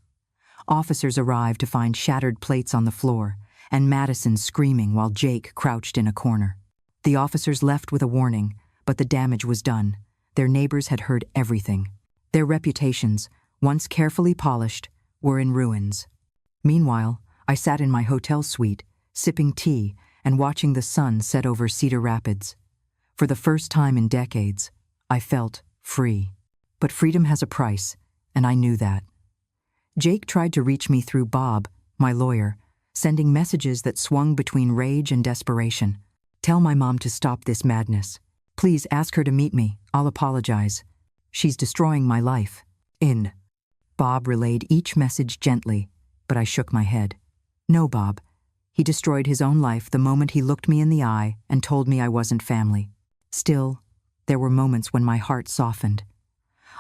S1: Officers arrived to find shattered plates on the floor, and Madison screaming while Jake crouched in a corner. The officers left with a warning, but the damage was done. Their neighbors had heard everything. Their reputations, once carefully polished, were in ruins. Meanwhile, I sat in my hotel suite, sipping tea and watching the sun set over Cedar Rapids. For the first time in decades, I felt free. But freedom has a price, and I knew that. Jake tried to reach me through Bob, my lawyer, sending messages that swung between rage and desperation. Tell my mom to stop this madness. Please ask her to meet me. I'll apologize. She's destroying my life. In. Bob relayed each message gently, but I shook my head. No, Bob. He destroyed his own life the moment he looked me in the eye and told me I wasn't family. Still, there were moments when my heart softened.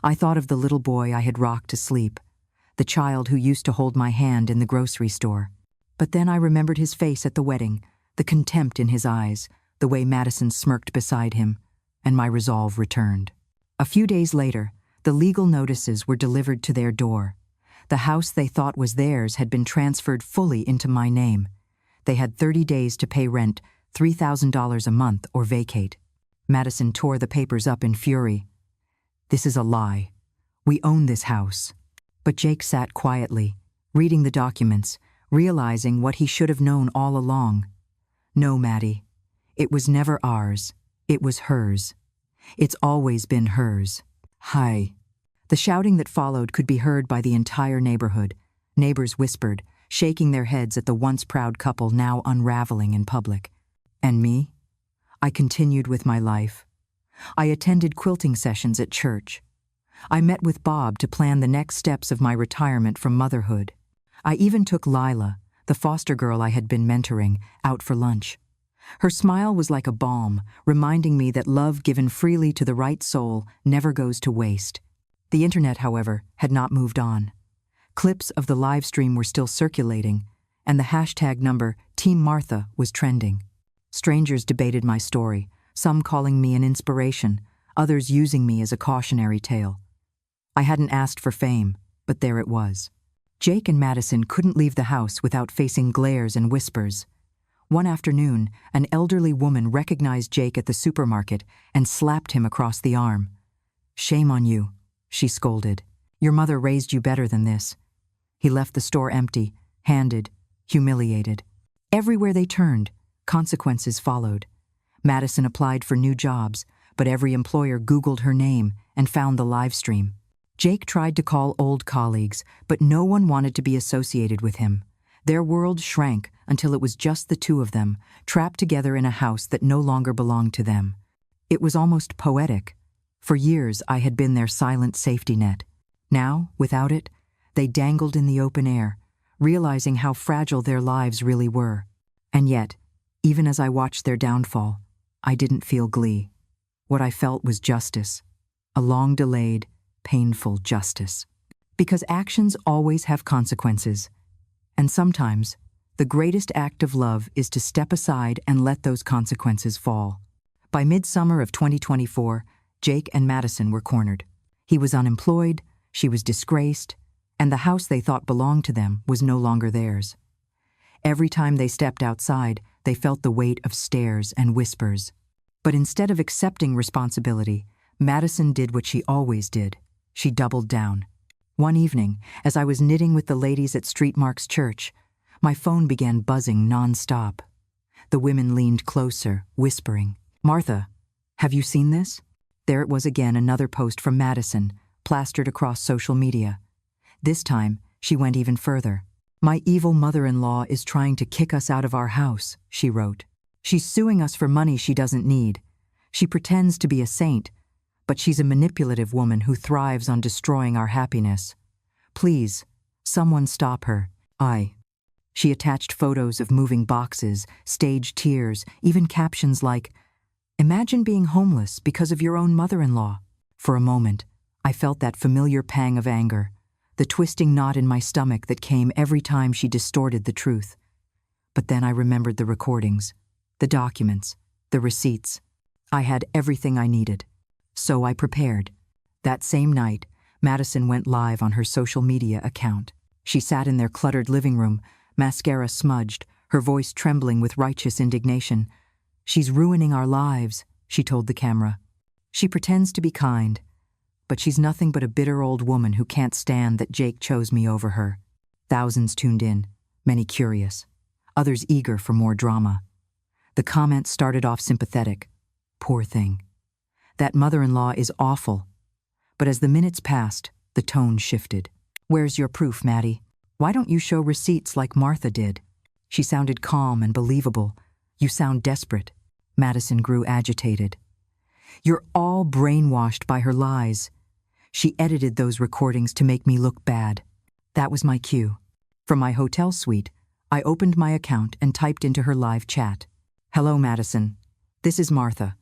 S1: I thought of the little boy I had rocked to sleep, the child who used to hold my hand in the grocery store. But then I remembered his face at the wedding, the contempt in his eyes, the way Madison smirked beside him, and my resolve returned. A few days later, the legal notices were delivered to their door. The house they thought was theirs had been transferred fully into my name. They had 30 days to pay rent, $3,000 a month, or vacate. Madison tore the papers up in fury. This is a lie. We own this house. But Jake sat quietly, reading the documents, realizing what he should have known all along. No, Maddie. It was never ours. It was hers. It's always been hers. Hi. The shouting that followed could be heard by the entire neighborhood. Neighbors whispered, shaking their heads at the once proud couple now unraveling in public. And me? I continued with my life. I attended quilting sessions at church. I met with Bob to plan the next steps of my retirement from motherhood. I even took Lila, the foster girl I had been mentoring, out for lunch. Her smile was like a balm, reminding me that love given freely to the right soul never goes to waste. The internet, however, had not moved on. Clips of the live stream were still circulating, and the hashtag number Team Martha was trending. Strangers debated my story, some calling me an inspiration, others using me as a cautionary tale. I hadn't asked for fame, but there it was. Jake and Madison couldn't leave the house without facing glares and whispers. One afternoon, an elderly woman recognized Jake at the supermarket and slapped him across the arm. "Shame on you," she scolded. "Your mother raised you better than this." He left the store empty, handed, humiliated. Everywhere they turned, consequences followed. Madison applied for new jobs, but every employer Googled her name and found the live stream. Jake tried to call old colleagues, but no one wanted to be associated with him. Their world shrank until it was just the two of them, trapped together in a house that no longer belonged to them. It was almost poetic. For years, I had been their silent safety net. Now, without it, they dangled in the open air, realizing how fragile their lives really were. And yet, even as I watched their downfall, I didn't feel glee. What I felt was justice, a long-delayed, painful justice. Because actions always have consequences. And sometimes, the greatest act of love is to step aside and let those consequences fall. By midsummer of 2024, Jake and Madison were cornered. He was unemployed, she was disgraced, and the house they thought belonged to them was no longer theirs. Every time they stepped outside, they felt the weight of stares and whispers. But instead of accepting responsibility, Madison did what she always did. She doubled down. One evening, as I was knitting with the ladies at Street Mark's church, my phone began buzzing non-stop. The women leaned closer, whispering, "Martha, have you seen this?" There it was again, another post from Madison, plastered across social media. This time, she went even further. "My evil mother-in-law is trying to kick us out of our house," she wrote. "She's suing us for money she doesn't need. She pretends to be a saint, but she's a manipulative woman who thrives on destroying our happiness. Please, someone stop her. She attached photos of moving boxes, staged tears, even captions like, "Imagine being homeless because of your own mother-in-law." For a moment, I felt that familiar pang of anger, the twisting knot in my stomach that came every time she distorted the truth. But then I remembered the recordings, the documents, the receipts. I had everything I needed. So I prepared. That same night, Madison went live on her social media account. She sat in their cluttered living room, mascara smudged, her voice trembling with righteous indignation. "She's ruining our lives," she told the camera. "She pretends to be kind, but she's nothing but a bitter old woman who can't stand that Jake chose me over her." Thousands tuned in, many curious, others eager for more drama. The comments started off sympathetic. "Poor thing. That mother-in-law is awful." But as the minutes passed, the tone shifted. "Where's your proof, Maddie? Why don't you show receipts like Martha did?" She sounded calm and believable. "You sound desperate." Madison grew agitated. "You're all brainwashed by her lies. She edited those recordings to make me look bad." That was my cue. From my hotel suite, I opened my account and typed into her live chat. "Hello, Madison. This is Martha.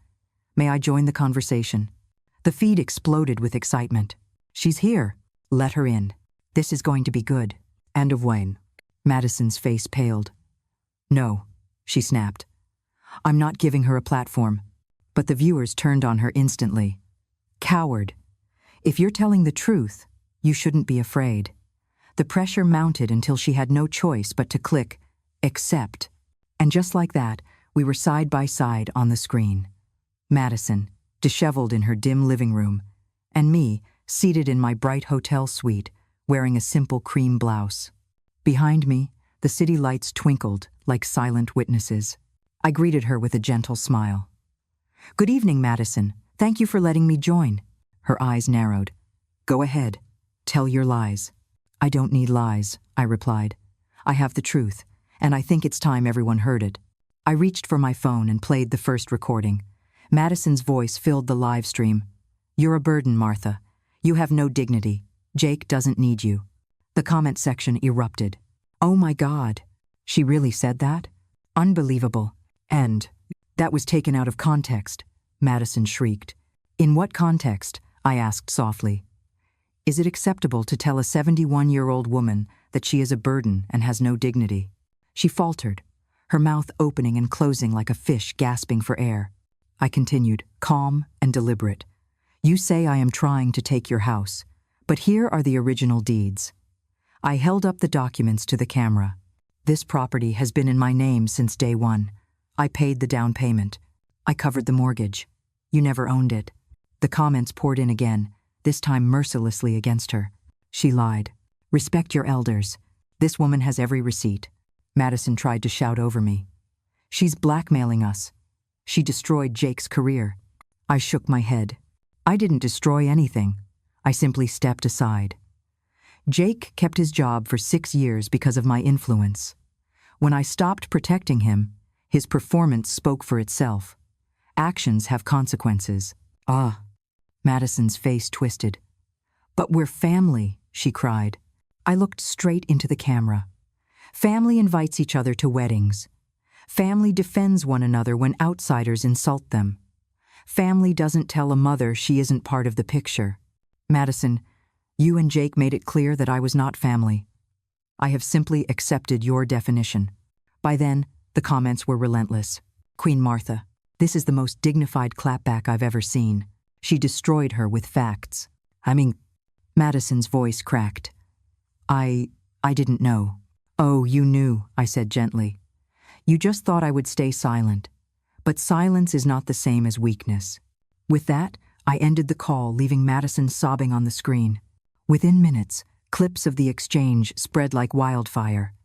S1: May I join the conversation?" The feed exploded with excitement. "She's here. Let her in. This is going to be good." "And of Wayne." Madison's face paled. "No," she snapped. "I'm not giving her a platform." But the viewers turned on her instantly. "Coward. If you're telling the truth, you shouldn't be afraid." The pressure mounted until she had no choice but to click accept. And just like that, we were side by side on the screen. Madison, disheveled in her dim living room, and me, seated in my bright hotel suite, wearing a simple cream blouse. Behind me, the city lights twinkled like silent witnesses. I greeted her with a gentle smile. "Good evening, Madison. Thank you for letting me join." Her eyes narrowed. "Go ahead. Tell your lies." "I don't need lies," I replied. "I have the truth, and I think it's time everyone heard it." I reached for my phone and played the first recording. Madison's voice filled the live stream. "You're a burden, Martha. You have no dignity. Jake doesn't need you." The comment section erupted. "Oh my God. She really said that? Unbelievable." "And that was taken out of context," Madison shrieked. "In what context?" I asked softly. Is it acceptable to tell a 71-year-old woman that she is a burden and has no dignity? She faltered, her mouth opening and closing like a fish gasping for air. I continued, calm and deliberate. You say I am trying to take your house, but here are the original deeds. I held up the documents to the camera. This property has been in my name since day one. I paid the down payment. I covered the mortgage. You never owned it. The comments poured in again, this time mercilessly against her. She lied. Respect your elders. This woman has every receipt. Madison tried to shout over me. She's blackmailing us. She destroyed Jake's career. I shook my head. I didn't destroy anything. I simply stepped aside. Jake kept his job for 6 years because of my influence. When I stopped protecting him, his performance spoke for itself. Actions have consequences. Ah. Madison's face twisted. But we're family, she cried. I looked straight into the camera. Family invites each other to weddings. Family defends one another when outsiders insult them. Family doesn't tell a mother she isn't part of the picture. Madison, you and Jake made it clear that I was not family. I have simply accepted your definition. By then, the comments were relentless. Queen Martha, this is the most dignified clapback I've ever seen. She destroyed her with facts. Madison's voice cracked. I didn't know. Oh, you knew, I said gently. You just thought I would stay silent. But silence is not the same as weakness. With that, I ended the call, leaving Madison sobbing on the screen. Within minutes, clips of the exchange spread like wildfire.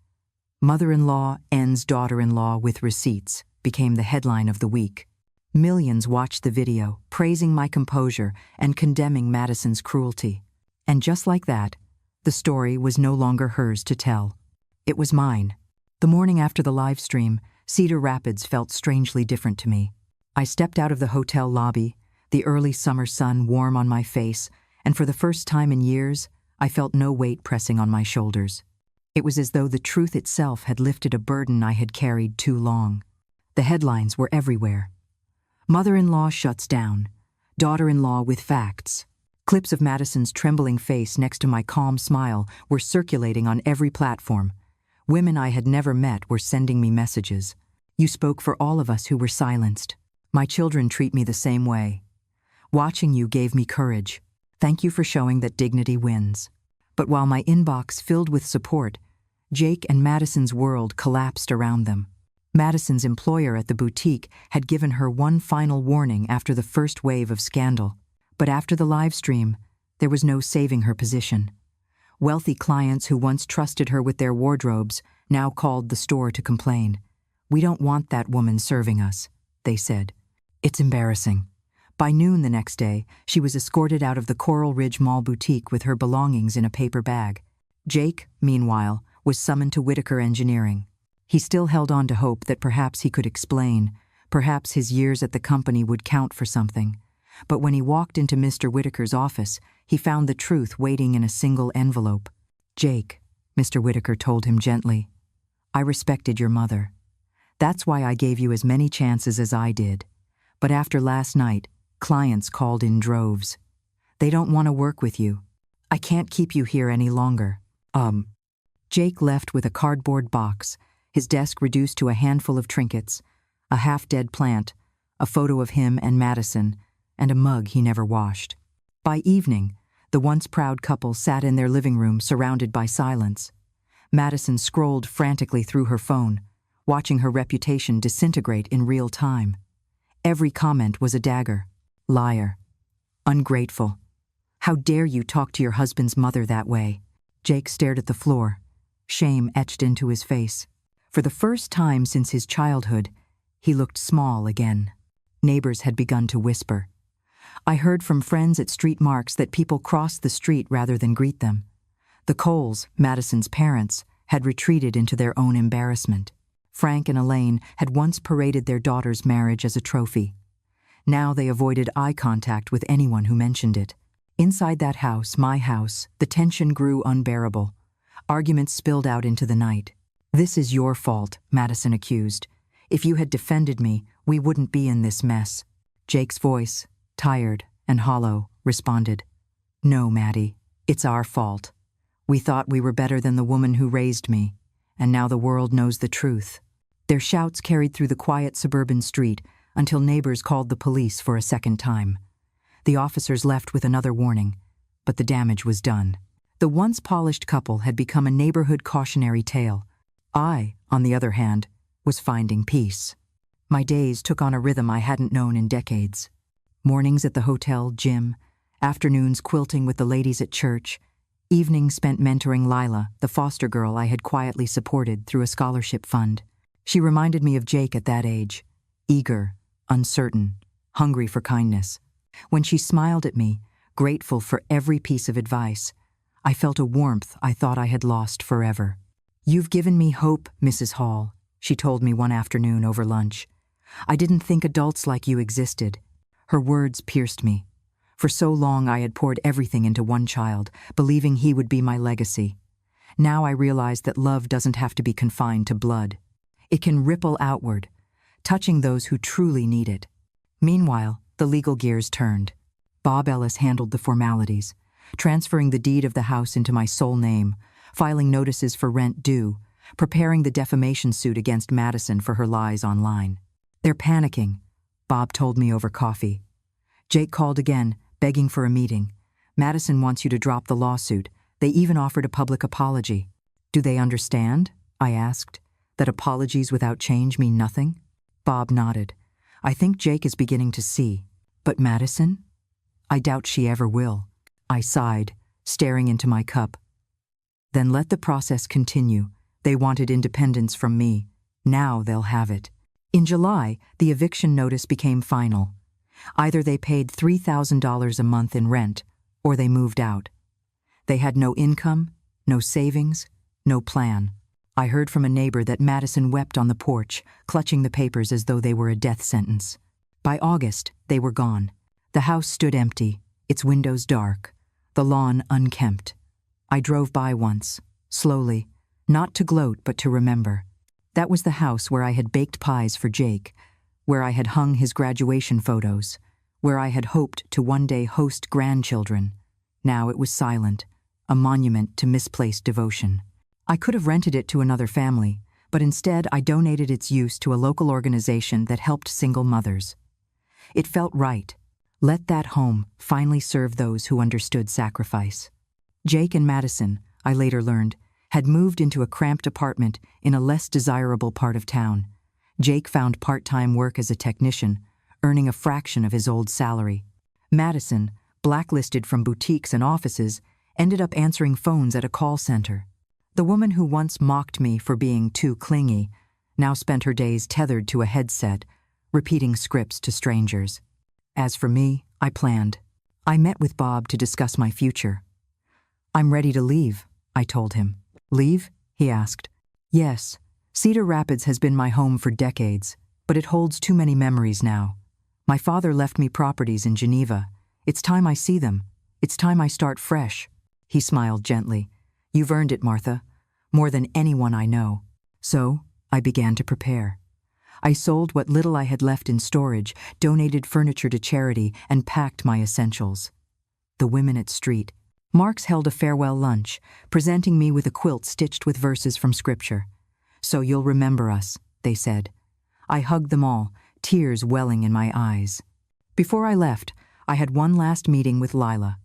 S1: Mother-in-law ends daughter-in-law with receipts became the headline of the week. Millions watched the video, praising my composure and condemning Madison's cruelty. And just like that, the story was no longer hers to tell. It was mine. The morning after the live stream, Cedar Rapids felt strangely different to me. I stepped out of the hotel lobby, the early summer sun warm on my face, and for the first time in years, I felt no weight pressing on my shoulders. It was as though the truth itself had lifted a burden I had carried too long. The headlines were everywhere. Mother-in-law shuts down. Daughter-in-law with facts. Clips of Madison's trembling face next to my calm smile were circulating on every platform. Women I had never met were sending me messages. You spoke for all of us who were silenced. My children treat me the same way. Watching you gave me courage. Thank you for showing that dignity wins. But while my inbox filled with support, Jake and Madison's world collapsed around them. Madison's employer at the boutique had given her one final warning after the first wave of scandal. But after the live stream, there was no saving her position. Wealthy clients who once trusted her with their wardrobes now called the store to complain. We don't want that woman serving us, they said. It's embarrassing. By noon the next day, she was escorted out of the Coral Ridge Mall boutique with her belongings in a paper bag. Jake, meanwhile, was summoned to Whitaker Engineering. He still held on to hope that perhaps he could explain, perhaps his years at the company would count for something. But when he walked into Mr. Whitaker's office, he found the truth waiting in a single envelope. Jake, Mr. Whitaker told him gently, I respected your mother. That's why I gave you as many chances as I did. But after last night, clients called in droves. They don't want to work with you. I can't keep you here any longer. Jake left with a cardboard box, his desk reduced to a handful of trinkets, a half-dead plant, a photo of him and Madison, and a mug he never washed. By evening, the once proud couple sat in their living room surrounded by silence. Madison scrolled frantically through her phone, watching her reputation disintegrate in real time. Every comment was a dagger. Liar. Ungrateful. How dare you talk to your husband's mother that way? Jake stared at the floor, shame etched into his face. For the first time since his childhood, he looked small again. Neighbors had begun to whisper. I heard from friends at street marks that people crossed the street rather than greet them. The Coles, Madison's parents, had retreated into their own embarrassment. Frank and Elaine had once paraded their daughter's marriage as a trophy. Now they avoided eye contact with anyone who mentioned it. Inside that house, my house, the tension grew unbearable. Arguments spilled out into the night. This is your fault, Madison accused. If you had defended me, we wouldn't be in this mess. Jake's voice, tired and hollow, responded, No, Maddie, It's our fault. We thought we were better than the woman who raised me, and now the world knows the truth." Their shouts carried through the quiet suburban street until neighbors called the police for a second time. The officers left with another warning, but the damage was done. The once polished couple had become a neighborhood cautionary tale. I, on the other hand, was finding peace. My days took on a rhythm I hadn't known in decades. Mornings at the hotel gym, afternoons quilting with the ladies at church, evenings spent mentoring Lila, the foster girl I had quietly supported through a scholarship fund. She reminded me of Jake at that age, eager, uncertain, hungry for kindness. When she smiled at me, grateful for every piece of advice, I felt a warmth I thought I had lost forever. "You've given me hope, Mrs. Hall," she told me one afternoon over lunch. "I didn't think adults like you existed." Her words pierced me. For so long I had poured everything into one child, believing he would be my legacy. Now I realized that love doesn't have to be confined to blood. It can ripple outward, touching those who truly need it. Meanwhile, the legal gears turned. Bob Ellis handled the formalities, transferring the deed of the house into my sole name, filing notices for rent due, preparing the defamation suit against Madison for her lies online. "They're panicking," Bob told me over coffee. "Jake called again, begging for a meeting. Madison wants you to drop the lawsuit. They even offered a public apology." "Do they understand?" I asked. "That apologies without change mean nothing?" Bob nodded. "I think Jake is beginning to see. But Madison? I doubt she ever will." I sighed, staring into my cup. "Then let the process continue. They wanted independence from me. Now they'll have it." In July, the eviction notice became final. Either they paid $3,000 a month in rent, or they moved out. They had no income, no savings, no plan. I heard from a neighbor that Madison wept on the porch, clutching the papers as though they were a death sentence. By August, they were gone. The house stood empty, its windows dark, the lawn unkempt. I drove by once, slowly, not to gloat but to remember. That was the house where I had baked pies for Jake, where I had hung his graduation photos, where I had hoped to one day host grandchildren. Now it was silent, a monument to misplaced devotion. I could have rented it to another family, but instead I donated its use to a local organization that helped single mothers. It felt right. Let that home finally serve those who understood sacrifice. Jake and Madison, I later learned, had moved into a cramped apartment in a less desirable part of town. Jake found part-time work as a technician, earning a fraction of his old salary. Madison, blacklisted from boutiques and offices, ended up answering phones at a call center. The woman who once mocked me for being too clingy now spent her days tethered to a headset, repeating scripts to strangers. As for me, I planned. I met with Bob to discuss my future. "I'm ready to leave," I told him. "Leave?" he asked. "Yes. Cedar Rapids has been my home for decades, but it holds too many memories now. My father left me properties in Geneva. It's time I see them. It's time I start fresh." He smiled gently. "You've earned it, Martha, more than anyone I know." So I began to prepare. I sold what little I had left in storage, donated furniture to charity, and packed my essentials. The women at street. Marks held a farewell lunch, presenting me with a quilt stitched with verses from Scripture. "So you'll remember us," they said. I hugged them all, tears welling in my eyes. Before I left, I had one last meeting with Lila.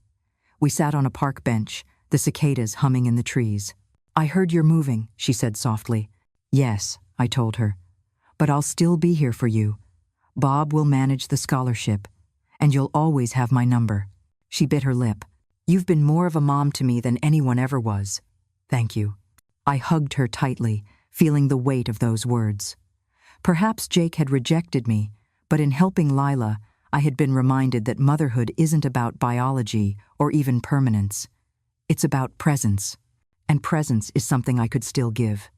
S1: We sat on a park bench, the cicadas humming in the trees. "I heard you're moving," she said softly. "Yes," I told her. "But I'll still be here for you. Bob will manage the scholarship, and you'll always have my number." She bit her lip. "You've been more of a mom to me than anyone ever was." "Thank you." I hugged her tightly, feeling the weight of those words. Perhaps Jake had rejected me, but in helping Lila, I had been reminded that motherhood isn't about biology or even permanence. It's about presence, and presence is something I could still give.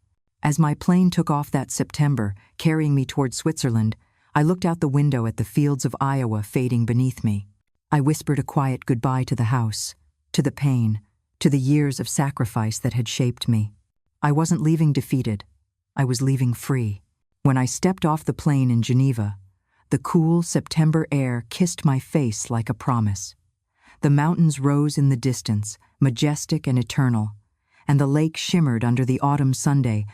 S1: As my plane took off that September, carrying me toward Switzerland, I looked out the window at the fields of Iowa fading beneath me. I whispered a quiet goodbye to the house, to the pain, to the years of sacrifice that had shaped me. I wasn't leaving defeated. I was leaving free. When I stepped off the plane in Geneva, the cool September air kissed my face like a promise. The mountains rose in the distance, majestic and eternal, and the lake shimmered under the autumn Sunday.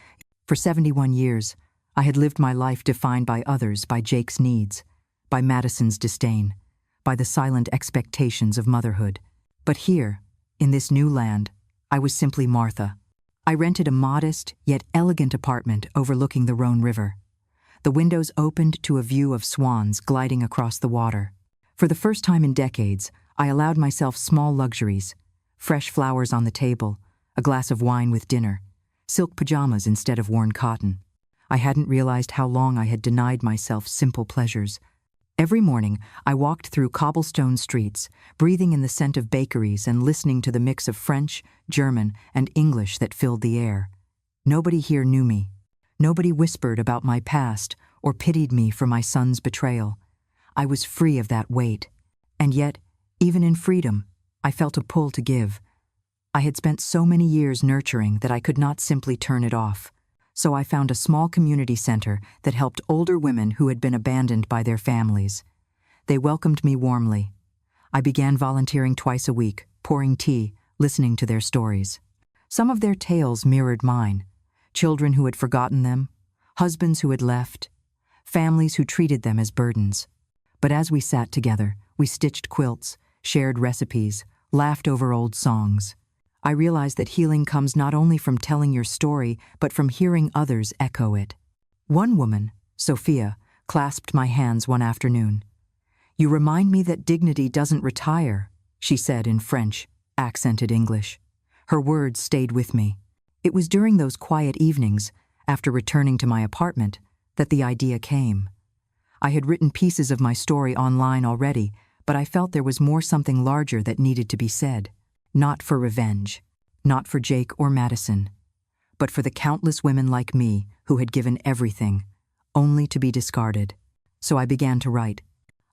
S1: For 71 years, I had lived my life defined by others, by Jake's needs, by Madison's disdain, by the silent expectations of motherhood. But here, in this new land, I was simply Martha. I rented a modest, yet elegant apartment overlooking the Rhone River. The windows opened to a view of swans gliding across the water. For the first time in decades, I allowed myself small luxuries: fresh flowers on the table, a glass of wine with dinner, silk pajamas instead of worn cotton. I hadn't realized how long I had denied myself simple pleasures. Every morning, I walked through cobblestone streets, breathing in the scent of bakeries and listening to the mix of French, German, and English that filled the air. Nobody here knew me. Nobody whispered about my past or pitied me for my son's betrayal. I was free of that weight. And yet, even in freedom, I felt a pull to give. I had spent so many years nurturing that I could not simply turn it off. So I found a small community center that helped older women who had been abandoned by their families. They welcomed me warmly. I began volunteering twice a week, pouring tea, listening to their stories. Some of their tales mirrored mine: children who had forgotten them, husbands who had left, families who treated them as burdens. But as we sat together, we stitched quilts, shared recipes, laughed over old songs. I realized that healing comes not only from telling your story, but from hearing others echo it. One woman, Sophia, clasped my hands one afternoon. "You remind me that dignity doesn't retire," she said in French, accented English. Her words stayed with me. It was during those quiet evenings, after returning to my apartment, that the idea came. I had written pieces of my story online already, but I felt there was something larger that needed to be said. Not for revenge, not for Jake or Madison, but for the countless women like me who had given everything, only to be discarded. So I began to write.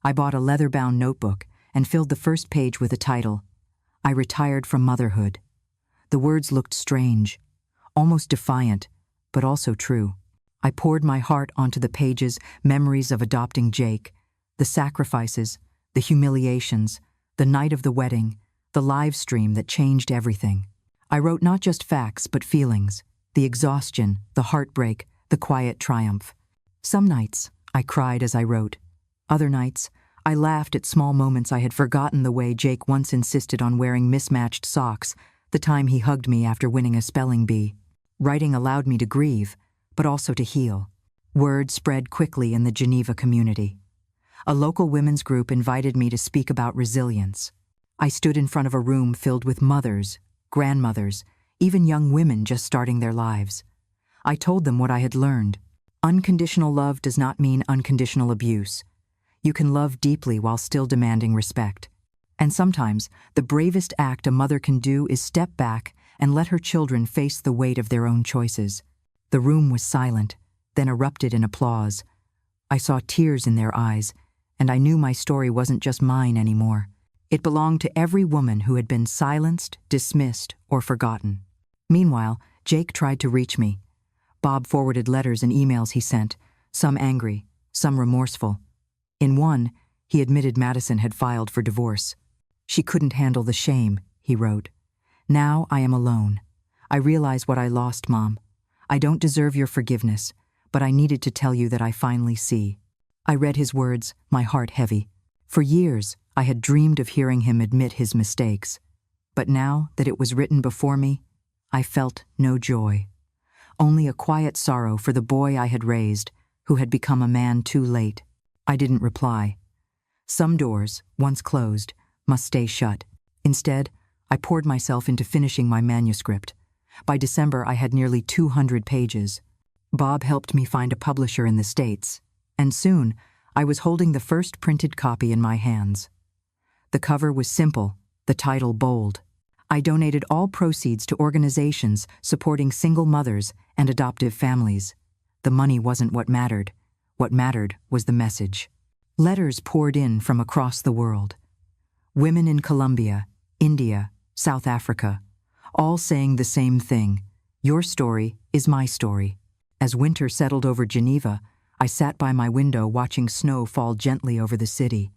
S1: I bought a leather-bound notebook and filled the first page with a title: "I Retired from Motherhood." The words looked strange, almost defiant, but also true. I poured my heart onto the pages, memories of adopting Jake, the sacrifices, the humiliations, the night of the wedding, the live stream that changed everything. I wrote not just facts, but feelings: the exhaustion, the heartbreak, the quiet triumph. Some nights, I cried as I wrote. Other nights, I laughed at small moments I had forgotten: the way Jake once insisted on wearing mismatched socks, the time he hugged me after winning a spelling bee. Writing allowed me to grieve, but also to heal. Word spread quickly in the Geneva community. A local women's group invited me to speak about resilience. I stood in front of a room filled with mothers, grandmothers, even young women just starting their lives. I told them what I had learned. Unconditional love does not mean unconditional abuse. You can love deeply while still demanding respect. And sometimes, the bravest act a mother can do is step back and let her children face the weight of their own choices. The room was silent, then erupted in applause. I saw tears in their eyes, and I knew my story wasn't just mine anymore. It belonged to every woman who had been silenced, dismissed, or forgotten. Meanwhile, Jake tried to reach me. Bob forwarded letters and emails he sent, some angry, some remorseful. In one, he admitted Madison had filed for divorce. "She couldn't handle the shame," he wrote. "Now I am alone. I realize what I lost, Mom. I don't deserve your forgiveness, but I needed to tell you that I finally see." I read his words, my heart heavy. For years, I had dreamed of hearing him admit his mistakes. But now that it was written before me, I felt no joy. Only a quiet sorrow for the boy I had raised, who had become a man too late. I didn't reply. Some doors, once closed, must stay shut. Instead, I poured myself into finishing my manuscript. By December, I had nearly 200 pages. Bob helped me find a publisher in the States, and soon, I was holding the first printed copy in my hands. The cover was simple, the title bold. I donated all proceeds to organizations supporting single mothers and adoptive families. The money wasn't what mattered. What mattered was the message. Letters poured in from across the world. Women in Colombia, India, South Africa, all saying the same thing: your story is my story. As winter settled over Geneva, I sat by my window watching snow fall gently over the city.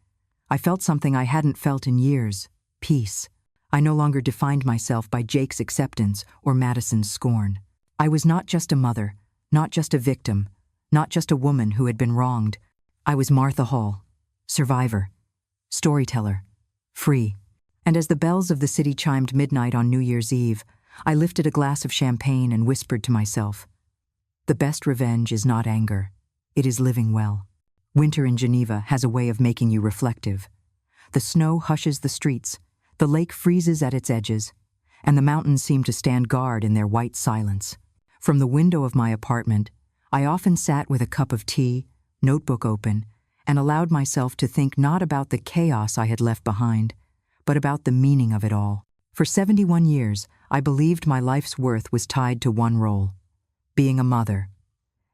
S1: I felt something I hadn't felt in years: peace. I no longer defined myself by Jake's acceptance or Madison's scorn. I was not just a mother, not just a victim, not just a woman who had been wronged. I was Martha Hall, survivor, storyteller, free. And as the bells of the city chimed midnight on New Year's Eve, I lifted a glass of champagne and whispered to myself, "The best revenge is not anger, it is living well." Winter in Geneva has a way of making you reflective. The snow hushes the streets, the lake freezes at its edges, and the mountains seem to stand guard in their white silence. From the window of my apartment, I often sat with a cup of tea, notebook open, and allowed myself to think not about the chaos I had left behind, but about the meaning of it all. For 71 years, I believed my life's worth was tied to one role: being a mother.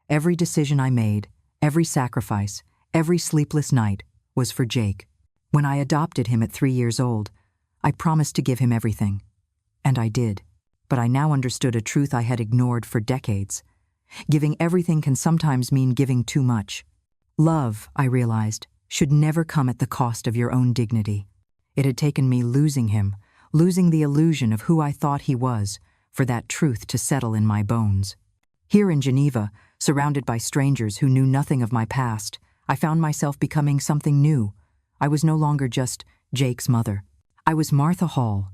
S1: Every decision I made, every sacrifice, every sleepless night was for Jake. When I adopted him at 3 years old, I promised to give him everything. And I did. But I now understood a truth I had ignored for decades. Giving everything can sometimes mean giving too much. Love, I realized, should never come at the cost of your own dignity. It had taken me losing him, losing the illusion of who I thought he was, for that truth to settle in my bones. Here in Geneva, surrounded by strangers who knew nothing of my past, I found myself becoming something new. I was no longer just Jake's mother. I was Martha Hall,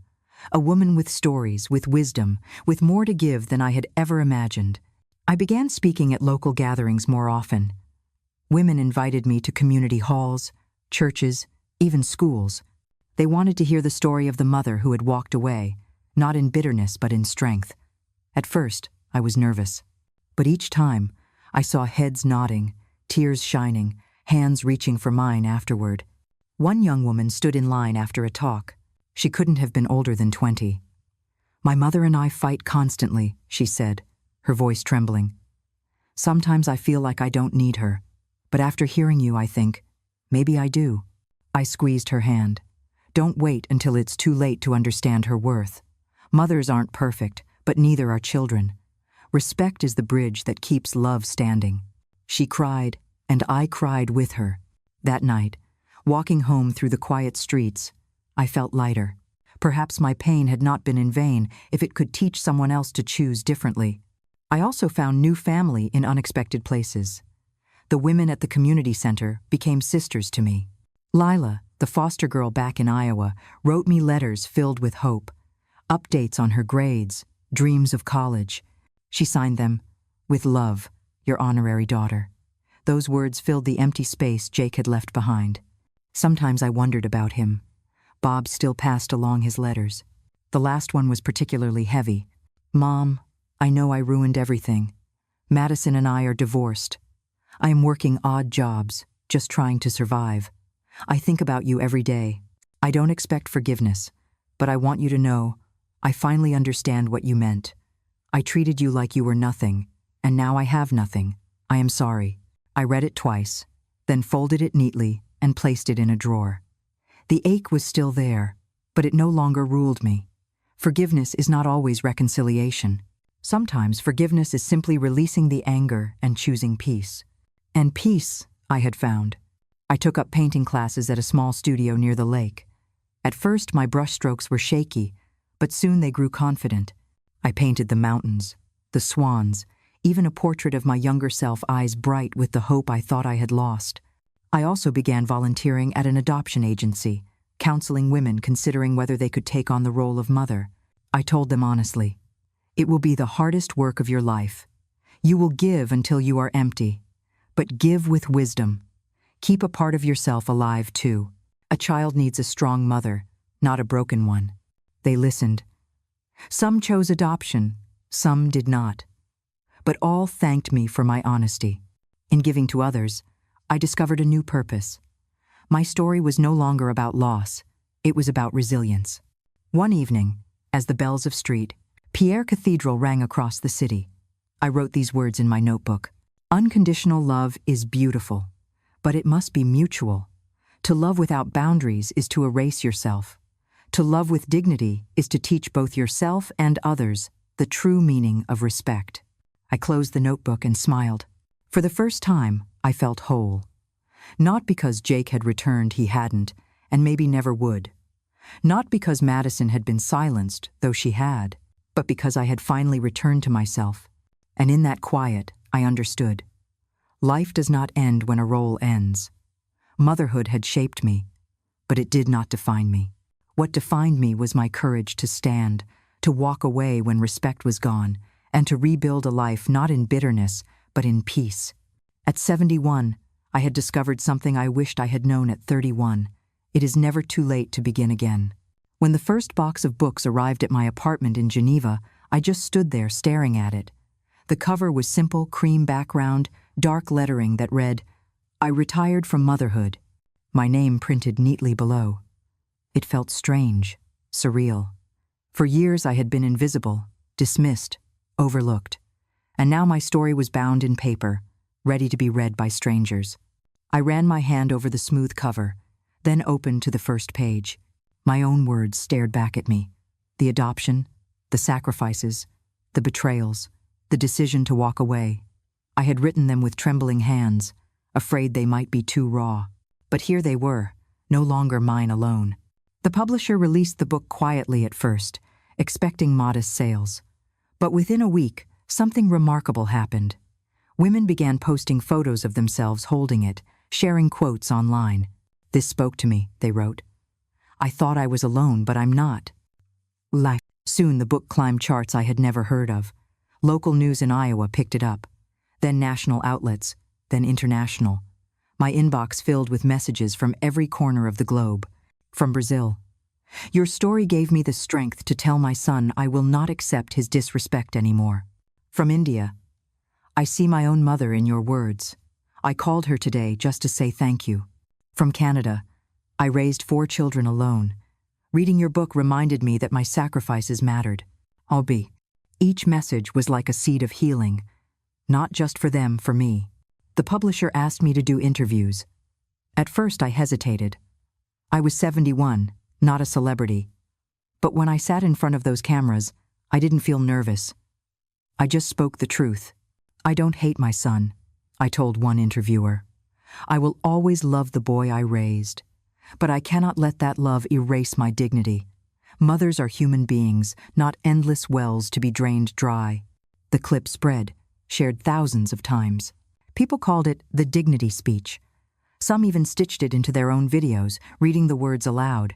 S1: a woman with stories, with wisdom, with more to give than I had ever imagined. I began speaking at local gatherings more often. Women invited me to community halls, churches, even schools. They wanted to hear the story of the mother who had walked away, not in bitterness but in strength. At first, I was nervous. But each time, I saw heads nodding, tears shining, hands reaching for mine afterward. One young woman stood in line after a talk. She couldn't have been older than 20. "My mother and I fight constantly," she said, her voice trembling. "Sometimes I feel like I don't need her, but after hearing you, I think, maybe I do." I squeezed her hand. "Don't wait until it's too late to understand her worth. Mothers aren't perfect, but neither are children. Respect is the bridge that keeps love standing." She cried, and I cried with her. That night, walking home through the quiet streets, I felt lighter. Perhaps my pain had not been in vain if it could teach someone else to choose differently. I also found new family in unexpected places. The women at the community center became sisters to me. Lila, the foster girl back in Iowa, wrote me letters filled with hope, updates on her grades, dreams of college. She signed them, "With love, your honorary daughter." Those words filled the empty space Jake had left behind. Sometimes I wondered about him. Bob still passed along his letters. The last one was particularly heavy. "Mom, I know I ruined everything. Madison and I are divorced. I am working odd jobs, just trying to survive. I think about you every day. I don't expect forgiveness, but I want you to know, I finally understand what you meant. I treated you like you were nothing, and now I have nothing. I am sorry." I read it twice, then folded it neatly and placed it in a drawer. The ache was still there, but it no longer ruled me. Forgiveness is not always reconciliation. Sometimes forgiveness is simply releasing the anger and choosing peace. And peace, I had found. I took up painting classes at a small studio near the lake. At first, my brushstrokes were shaky, but soon they grew confident. I painted the mountains, the swans, even a portrait of my younger self, eyes bright with the hope I thought I had lost. I also began volunteering at an adoption agency, counseling women considering whether they could take on the role of mother. I told them honestly, "It will be the hardest work of your life. You will give until you are empty, but give with wisdom. Keep a part of yourself alive too. A child needs a strong mother, not a broken one." They listened. Some chose adoption, some did not. But all thanked me for my honesty. In giving to others, I discovered a new purpose. My story was no longer about loss, it was about resilience. One evening, as the bells of St. Pierre Cathedral rang across the city, I wrote these words in my notebook. "Unconditional love is beautiful, but it must be mutual. To love without boundaries is to erase yourself. To love with dignity is to teach both yourself and others the true meaning of respect." I closed the notebook and smiled. For the first time, I felt whole. Not because Jake had returned, he hadn't, and maybe never would, Not because Madison had been silenced, though she had, but because I had finally returned to myself. And in that quiet, I understood. Life does not end when a role ends. Motherhood had shaped me, but it did not define me. What defined me was my courage to stand, to walk away when respect was gone, and to rebuild a life not in bitterness, but in peace. At 71, I had discovered something I wished I had known at 31. It is never too late to begin again. When the first box of books arrived at my apartment in Geneva, I just stood there staring at it. The cover was simple, cream background, dark lettering that read, "I retired from motherhood," my name printed neatly below. It felt strange, surreal. For years I had been invisible, dismissed, overlooked. And now my story was bound in paper, ready to be read by strangers. I ran my hand over the smooth cover, then opened to the first page. My own words stared back at me. The adoption, the sacrifices, the betrayals, the decision to walk away. I had written them with trembling hands, afraid they might be too raw. But here they were, no longer mine alone. The publisher released the book quietly at first, expecting modest sales. But within a week, something remarkable happened. Women began posting photos of themselves holding it, sharing quotes online. "This spoke to me," they wrote. "I thought I was alone, but I'm not." Soon the book climbed charts I had never heard of. Local news in Iowa picked it up. Then national outlets, then international. My inbox filled with messages from every corner of the globe. From Brazil, "Your story gave me the strength to tell my son I will not accept his disrespect anymore." From India, "I see my own mother in your words. I called her today just to say thank you." From Canada, "I raised 4 children alone. Reading your book reminded me that my sacrifices mattered." Each message was like a seed of healing, not just for them, for me. The publisher asked me to do interviews. At first I hesitated. I was 71, not a celebrity. But when I sat in front of those cameras, I didn't feel nervous. I just spoke the truth. "I don't hate my son," I told one interviewer. "I will always love the boy I raised. But I cannot let that love erase my dignity. Mothers are human beings, not endless wells to be drained dry." The clip spread, shared thousands of times. People called it the dignity speech. Some even stitched it into their own videos, reading the words aloud.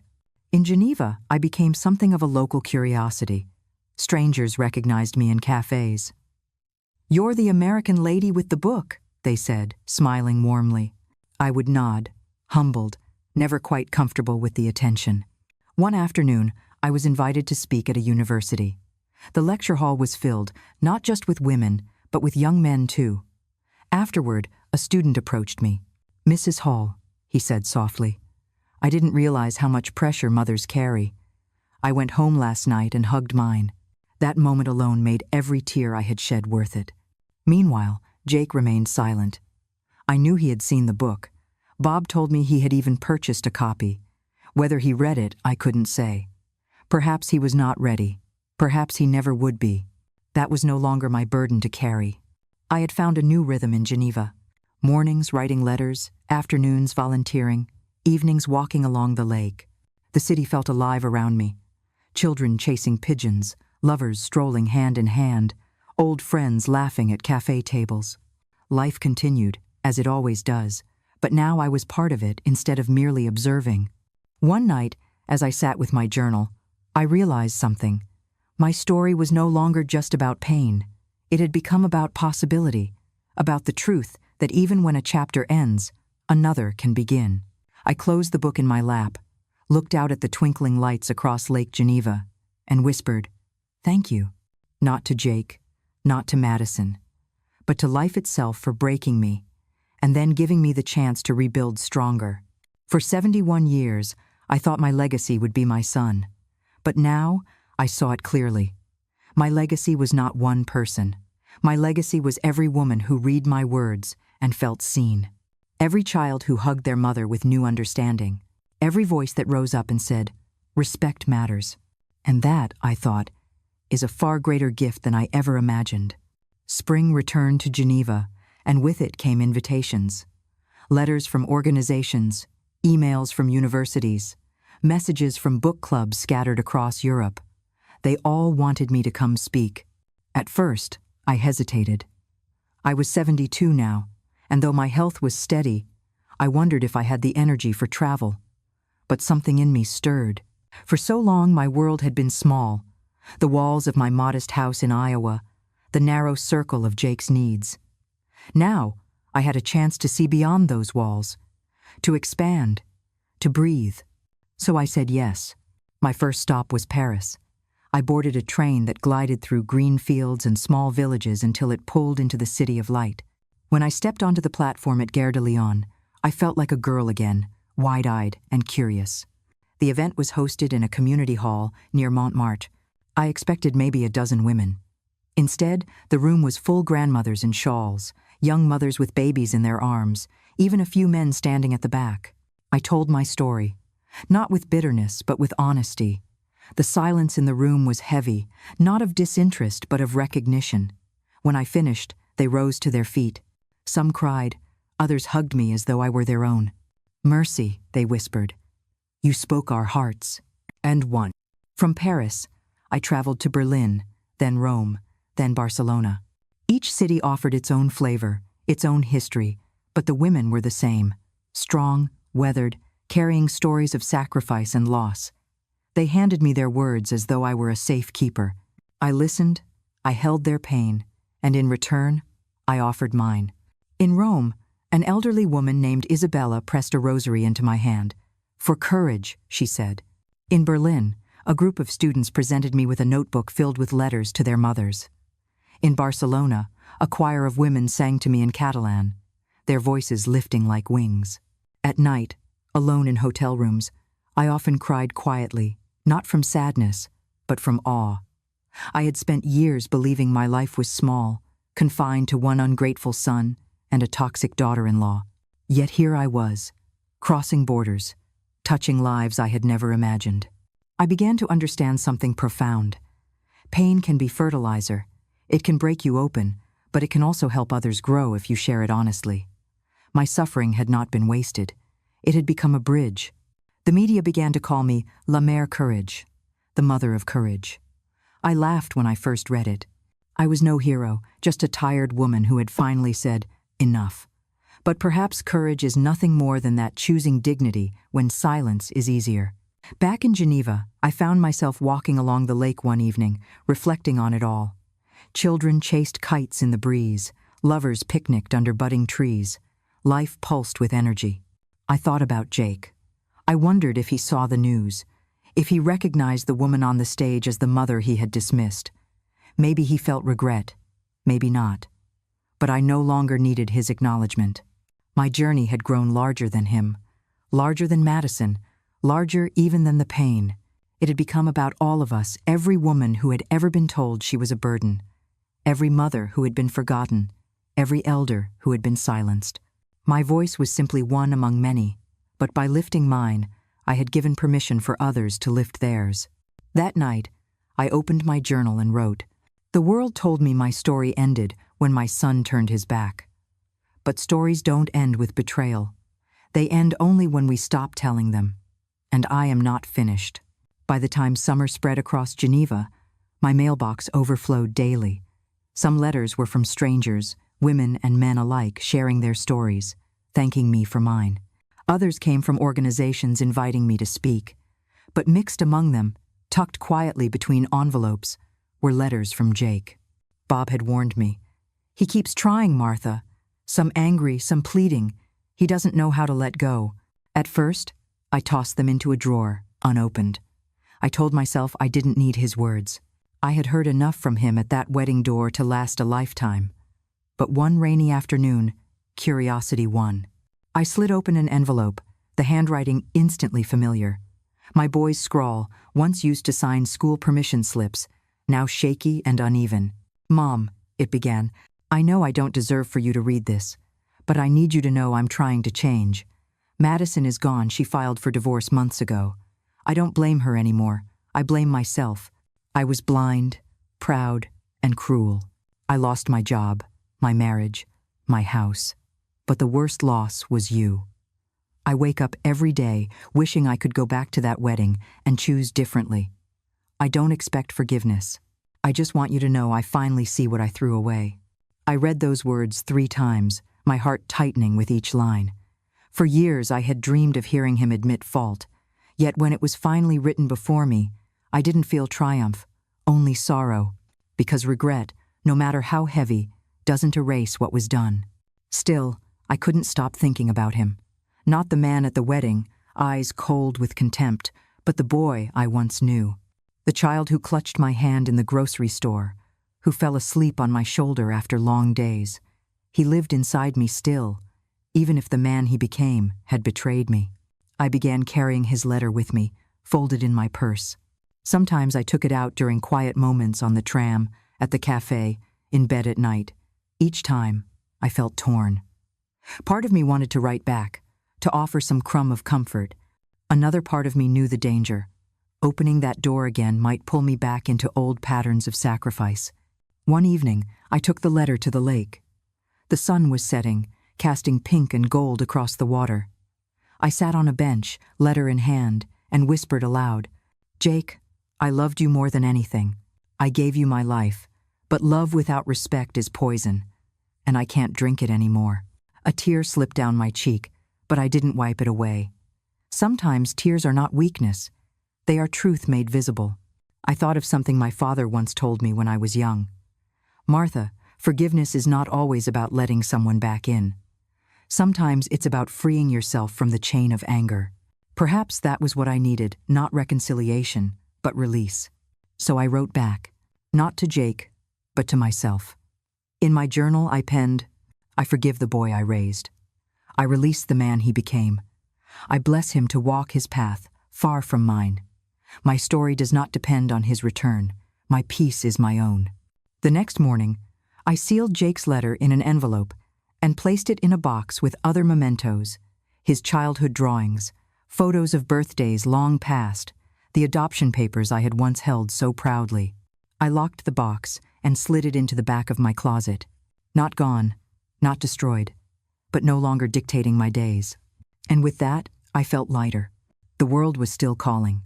S1: In Geneva, I became something of a local curiosity. Strangers recognized me in cafes. "You're the American lady with the book," they said, smiling warmly. I would nod, humbled, never quite comfortable with the attention. One afternoon, I was invited to speak at a university. The lecture hall was filled, not just with women, but with young men too. Afterward, a student approached me. "Mrs. Hall," he said softly, "I didn't realize how much pressure mothers carry. I went home last night and hugged mine. That moment alone made every tear I had shed worth it." Meanwhile, Jake remained silent. I knew he had seen the book. Bob told me he had even purchased a copy. Whether he read it, I couldn't say. Perhaps he was not ready. Perhaps he never would be. That was no longer my burden to carry. I had found a new rhythm in Geneva. Mornings writing letters, afternoons volunteering, evenings walking along the lake. The city felt alive around me. Children chasing pigeons, lovers strolling hand in hand, old friends laughing at cafe tables. Life continued, as it always does, but now I was part of it instead of merely observing. One night, as I sat with my journal, I realized something. My story was no longer just about pain. It had become about possibility, about the truth that even when a chapter ends, another can begin. I closed the book in my lap, looked out at the twinkling lights across Lake Geneva, and whispered, "Thank you." Not to Jake, not to Madison, but to life itself for breaking me, and then giving me the chance to rebuild stronger. For 71 years, I thought my legacy would be my son. But now, I saw it clearly. My legacy was not one person. My legacy was every woman who read my words and felt seen. Every child who hugged their mother with new understanding. Every voice that rose up and said, "Respect matters." And that, I thought, is a far greater gift than I ever imagined. Spring returned to Geneva, and with it came invitations. Letters from organizations, emails from universities, messages from book clubs scattered across Europe. They all wanted me to come speak. At first, I hesitated. I was 72 now, and though my health was steady, I wondered if I had the energy for travel. But something in me stirred. For so long my world had been small, the walls of my modest house in Iowa, the narrow circle of Jake's needs. Now, I had a chance to see beyond those walls, to expand, to breathe. So I said yes. My first stop was Paris. I boarded a train that glided through green fields and small villages until it pulled into the city of light. When I stepped onto the platform at Gare de Lyon, I felt like a girl again, wide-eyed and curious. The event was hosted in a community hall near Montmartre. I expected maybe a dozen women. Instead, the room was full grandmothers in shawls, young mothers with babies in their arms, even a few men standing at the back. I told my story, not with bitterness, but with honesty. The silence in the room was heavy, not of disinterest, but of recognition. When I finished, they rose to their feet. Some cried, others hugged me as though I were their own. "Mercy," they whispered. "You spoke our hearts." And won. From Paris, I traveled to Berlin, then Rome, then Barcelona. Each city offered its own flavor, its own history, but the women were the same, strong, weathered, carrying stories of sacrifice and loss. They handed me their words as though I were a safe keeper. I listened, I held their pain, and in return, I offered mine. In Rome, an elderly woman named Isabella pressed a rosary into my hand. "For courage," she said. In Berlin, a group of students presented me with a notebook filled with letters to their mothers. In Barcelona, a choir of women sang to me in Catalan, their voices lifting like wings. At night, alone in hotel rooms, I often cried quietly, not from sadness, but from awe. I had spent years believing my life was small, confined to one ungrateful son and a toxic daughter-in-law. Yet here I was, crossing borders, touching lives I had never imagined. I began to understand something profound. Pain can be fertilizer. It can break you open, but it can also help others grow if you share it honestly. My suffering had not been wasted. It had become a bridge. The media began to call me La Mère Courage, the mother of courage. I laughed when I first read it. I was no hero, just a tired woman who had finally said, enough. But perhaps courage is nothing more than that choosing dignity when silence is easier. Back in Geneva, I found myself walking along the lake one evening, reflecting on it all. Children chased kites in the breeze, lovers picnicked under budding trees. Life pulsed with energy. I thought about Jake. I wondered if he saw the news, if he recognized the woman on the stage as the mother he had dismissed. Maybe he felt regret, maybe not. But I no longer needed his acknowledgement. My journey had grown larger than him, larger than Madison, larger even than the pain. It had become about all of us, every woman who had ever been told she was a burden, every mother who had been forgotten, every elder who had been silenced. My voice was simply one among many, but by lifting mine, I had given permission for others to lift theirs. That night, I opened my journal and wrote, "The world told me my story ended when my son turned his back. But stories don't end with betrayal. They end only when we stop telling them. And I am not finished." By the time summer spread across Geneva, my mailbox overflowed daily. Some letters were from strangers, women and men alike, sharing their stories, thanking me for mine. Others came from organizations inviting me to speak. But mixed among them, tucked quietly between envelopes, were letters from Jake. Bob had warned me. "He keeps trying, Martha. Some angry, some pleading. He doesn't know how to let go." At first, I tossed them into a drawer, unopened. I told myself I didn't need his words. I had heard enough from him at that wedding door to last a lifetime. But one rainy afternoon, curiosity won. I slid open an envelope, the handwriting instantly familiar. My boy's scrawl, once used to sign school permission slips, now shaky and uneven. "Mom," it began, "I know I don't deserve for you to read this, but I need you to know I'm trying to change. Madison is gone. She filed for divorce months ago. I don't blame her anymore. I blame myself. I was blind, proud, and cruel. I lost my job, my marriage, my house. But the worst loss was you. I wake up every day wishing I could go back to that wedding and choose differently. I don't expect forgiveness. I just want you to know I finally see what I threw away." I read those words 3 times, my heart tightening with each line. For years I had dreamed of hearing him admit fault, yet when it was finally written before me, I didn't feel triumph, only sorrow, because regret, no matter how heavy, doesn't erase what was done. Still, I couldn't stop thinking about him. Not the man at the wedding, eyes cold with contempt, but the boy I once knew. The child who clutched my hand in the grocery store, who fell asleep on my shoulder after long days. He lived inside me still, even if the man he became had betrayed me. I began carrying his letter with me, folded in my purse. Sometimes I took it out during quiet moments on the tram, at the cafe, in bed at night. Each time, I felt torn. Part of me wanted to write back, to offer some crumb of comfort. Another part of me knew the danger. Opening that door again might pull me back into old patterns of sacrifice. One evening, I took the letter to the lake. The sun was setting, casting pink and gold across the water. I sat on a bench, letter in hand, and whispered aloud, "Jake, I loved you more than anything. I gave you my life, but love without respect is poison, and I can't drink it anymore." A tear slipped down my cheek, but I didn't wipe it away. Sometimes tears are not weakness. They are truth made visible. I thought of something my father once told me when I was young. "Martha, forgiveness is not always about letting someone back in. Sometimes it's about freeing yourself from the chain of anger." Perhaps that was what I needed, not reconciliation, but release. So I wrote back, not to Jake, but to myself. In my journal I penned, "I forgive the boy I raised. I release the man he became. I bless him to walk his path, far from mine. My story does not depend on his return. My peace is my own." The next morning, I sealed Jake's letter in an envelope and placed it in a box with other mementos, his childhood drawings, photos of birthdays long past, the adoption papers I had once held so proudly. I locked the box and slid it into the back of my closet. Not gone, not destroyed, but no longer dictating my days. And with that, I felt lighter. The world was still calling.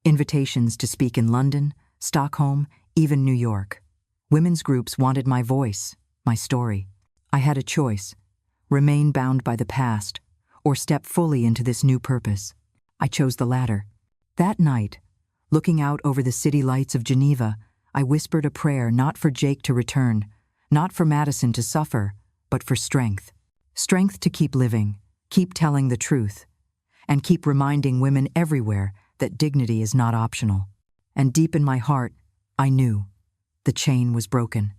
S1: Invitations to speak in London, Stockholm, even New York. Women's groups wanted my voice, my story. I had a choice: remain bound by the past, or step fully into this new purpose. I chose the latter. That night, looking out over the city lights of Geneva, I whispered a prayer not for Jake to return, not for Madison to suffer, but for strength. Strength to keep living, keep telling the truth, and keep reminding women everywhere that dignity is not optional. And deep in my heart, I knew the chain was broken.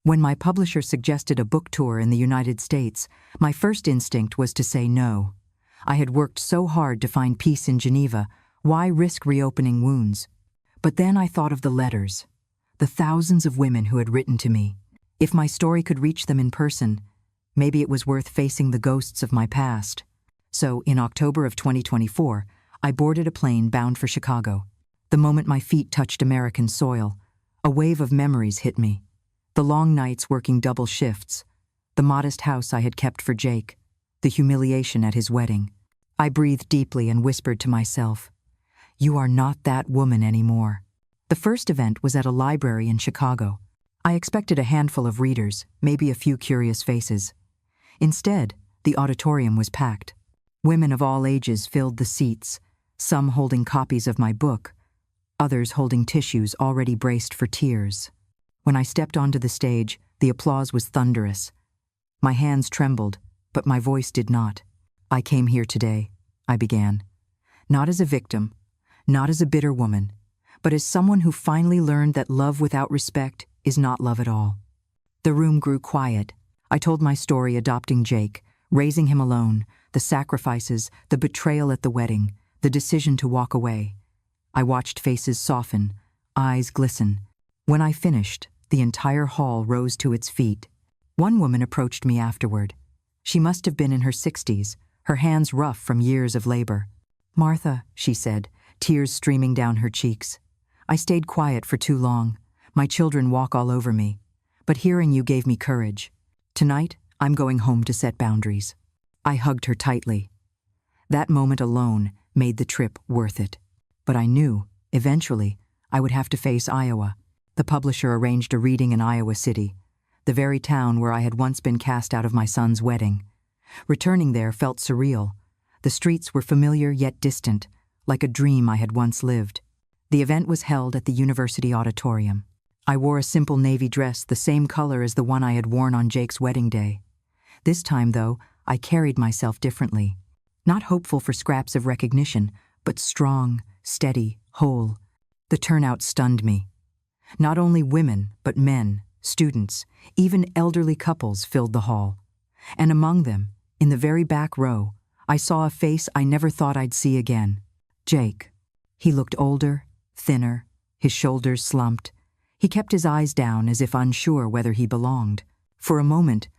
S1: When my publisher suggested a book tour in the United States, my first instinct was to say no. I had worked so hard to find peace in Geneva, why risk reopening wounds? But then I thought of the letters, the thousands of women who had written to me. If my story could reach them in person, maybe it was worth facing the ghosts of my past. So, in October of 2024, I boarded a plane bound for Chicago. The moment my feet touched American soil, a wave of memories hit me. The long nights working double shifts, the modest house I had kept for Jake, the humiliation at his wedding. I breathed deeply and whispered to myself, "You are not that woman anymore." The first event was at a library in Chicago. I expected a handful of readers, maybe a few curious faces. Instead, the auditorium was packed. Women of all ages filled the seats, some holding copies of my book, others holding tissues already braced for tears. When I stepped onto the stage, the applause was thunderous. My hands trembled, but my voice did not. "I came here today," I began. "Not as a victim, not as a bitter woman, but as someone who finally learned that love without respect is not love at all." The room grew quiet. I told my story adopting Jake, raising him alone, the sacrifices, the betrayal at the wedding, the decision to walk away. I watched faces soften, eyes glisten. When I finished, the entire hall rose to its feet. One woman approached me afterward. She must have been in her 60s, her hands rough from years of labor. "Martha," she said, tears streaming down her cheeks. "I stayed quiet for too long. My children walk all over me. But hearing you gave me courage. Tonight, I'm going home to set boundaries." I hugged her tightly. That moment alone made the trip worth it. But I knew, eventually, I would have to face Iowa. The publisher arranged a reading in Iowa City, the very town where I had once been cast out of my son's wedding. Returning there felt surreal. The streets were familiar yet distant, like a dream I had once lived. The event was held at the university auditorium. I wore a simple navy dress, the same color as the one I had worn on Jake's wedding day. This time, though, I carried myself differently. Not hopeful for scraps of recognition, but strong, steady, whole. The turnout stunned me. Not only women, but men, students, even elderly couples filled the hall. And among them, in the very back row, I saw a face I never thought I'd see again. Jake. He looked older, thinner, his shoulders slumped. He kept his eyes down as if unsure whether he belonged. For a moment,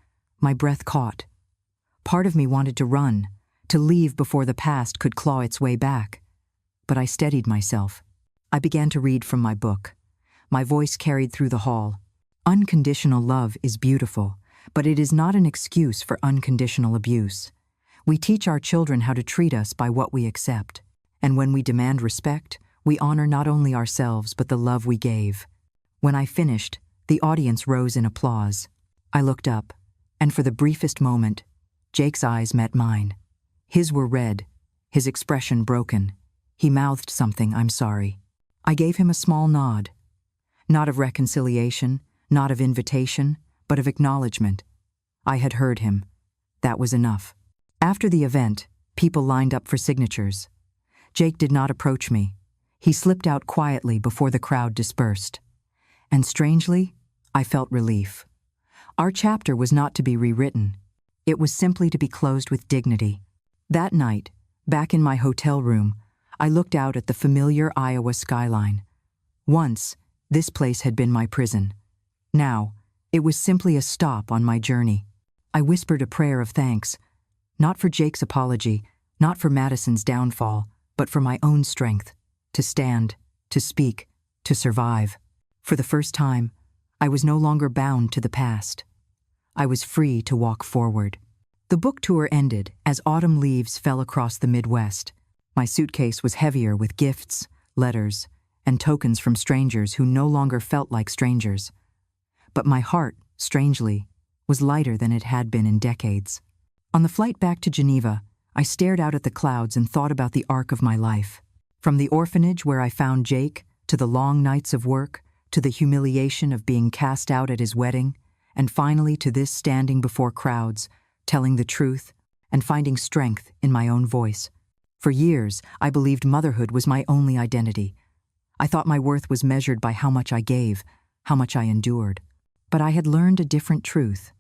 S1: my breath caught. Part of me wanted to run, to leave before the past could claw its way back. But I steadied myself. I began to read from my book. My voice carried through the hall. Unconditional love is beautiful, but it is not an excuse for unconditional abuse. We teach our children how to treat us by what we accept. And when we demand respect, we honor not only ourselves but the love we gave. When I finished, the audience rose in applause. I looked up, and for the briefest moment, Jake's eyes met mine. His were red, his expression broken. He mouthed something, "I'm sorry." I gave him a small nod. Not of reconciliation, not of invitation, but of acknowledgement. I had heard him. That was enough. After the event, people lined up for signatures. Jake did not approach me. He slipped out quietly before the crowd dispersed. And strangely, I felt relief. Our chapter was not to be rewritten. It was simply to be closed with dignity. That night, back in my hotel room, I looked out at the familiar Iowa skyline. Once, this place had been my prison. Now, it was simply a stop on my journey. I whispered a prayer of thanks, not for Jake's apology, not for Madison's downfall, but for my own strength, to stand, to speak, to survive. For the first time, I was no longer bound to the past. I was free to walk forward. The book tour ended as autumn leaves fell across the Midwest. My suitcase was heavier with gifts, letters, and tokens from strangers who no longer felt like strangers. But my heart, strangely, was lighter than it had been in decades. On the flight back to Geneva, I stared out at the clouds and thought about the arc of my life. From the orphanage where I found Jake, to the long nights of work, to the humiliation of being cast out at his wedding, and finally to this standing before crowds, telling the truth, and finding strength in my own voice. For years, I believed motherhood was my only identity. I thought my worth was measured by how much I gave, how much I endured. But I had learned a different truth.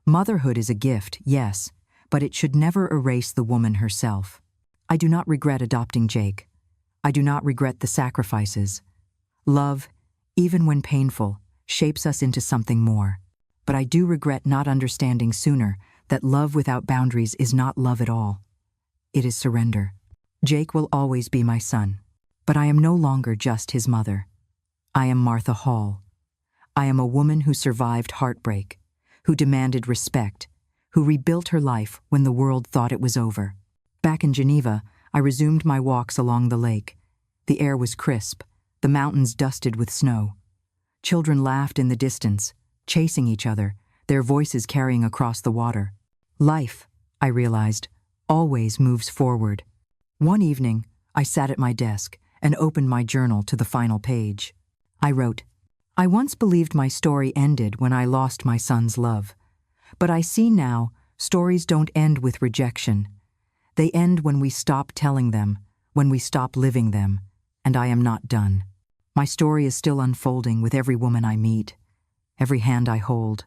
S1: Motherhood is a gift, yes, but it should never erase the woman herself. I do not regret adopting Jake. I do not regret the sacrifices. Love, even when painful, shapes us into something more. But I do regret not understanding sooner that love without boundaries is not love at all. It is surrender. Jake will always be my son, but I am no longer just his mother. I am Martha Hall. I am a woman who survived heartbreak, who demanded respect, who rebuilt her life when the world thought it was over. Back in Geneva, I resumed my walks along the lake. The air was crisp, the mountains dusted with snow. Children laughed in the distance, chasing each other, their voices carrying across the water. Life, I realized, always moves forward. One evening, I sat at my desk and opened my journal to the final page. I wrote, "I once believed my story ended when I lost my son's love. But I see now, stories don't end with rejection. They end when we stop telling them, when we stop living them, and I am not done. My story is still unfolding with every woman I meet, every hand I hold,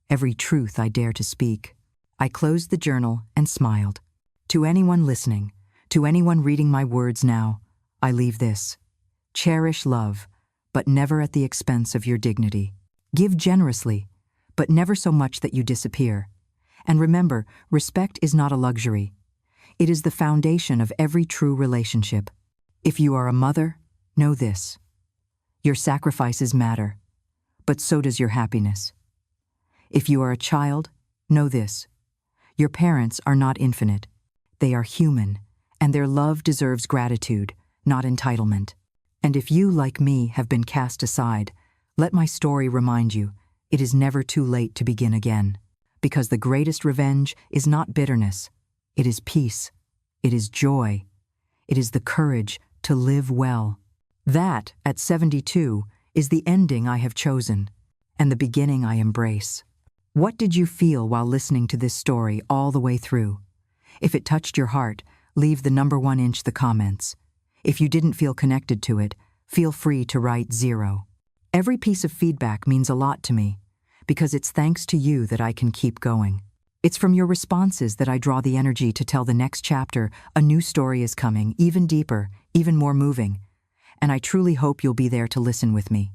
S1: every truth I dare to speak." I closed the journal and smiled. To anyone listening, to anyone reading my words now, I leave this. Cherish love, but never at the expense of your dignity. Give generously, but never so much that you disappear. And remember, respect is not a luxury. It is the foundation of every true relationship. If you are a mother, know this. Your sacrifices matter, but so does your happiness. If you are a child, know this. Your parents are not infinite. They are human, and their love deserves gratitude, not entitlement. And if you, like me, have been cast aside, let my story remind you, it is never too late to begin again. Because the greatest revenge is not bitterness, it is peace, it is joy, it is the courage to live well. That, at 72, is the ending I have chosen, and the beginning I embrace. What did you feel while listening to this story all the way through? If it touched your heart, leave the number 1 inch the comments. If you didn't feel connected to it, feel free to write 0. Every piece of feedback means a lot to me, because it's thanks to you that I can keep going. It's from your responses that I draw the energy to tell the next chapter. A new story is coming, even deeper, even more moving. And I truly hope you'll be there to listen with me.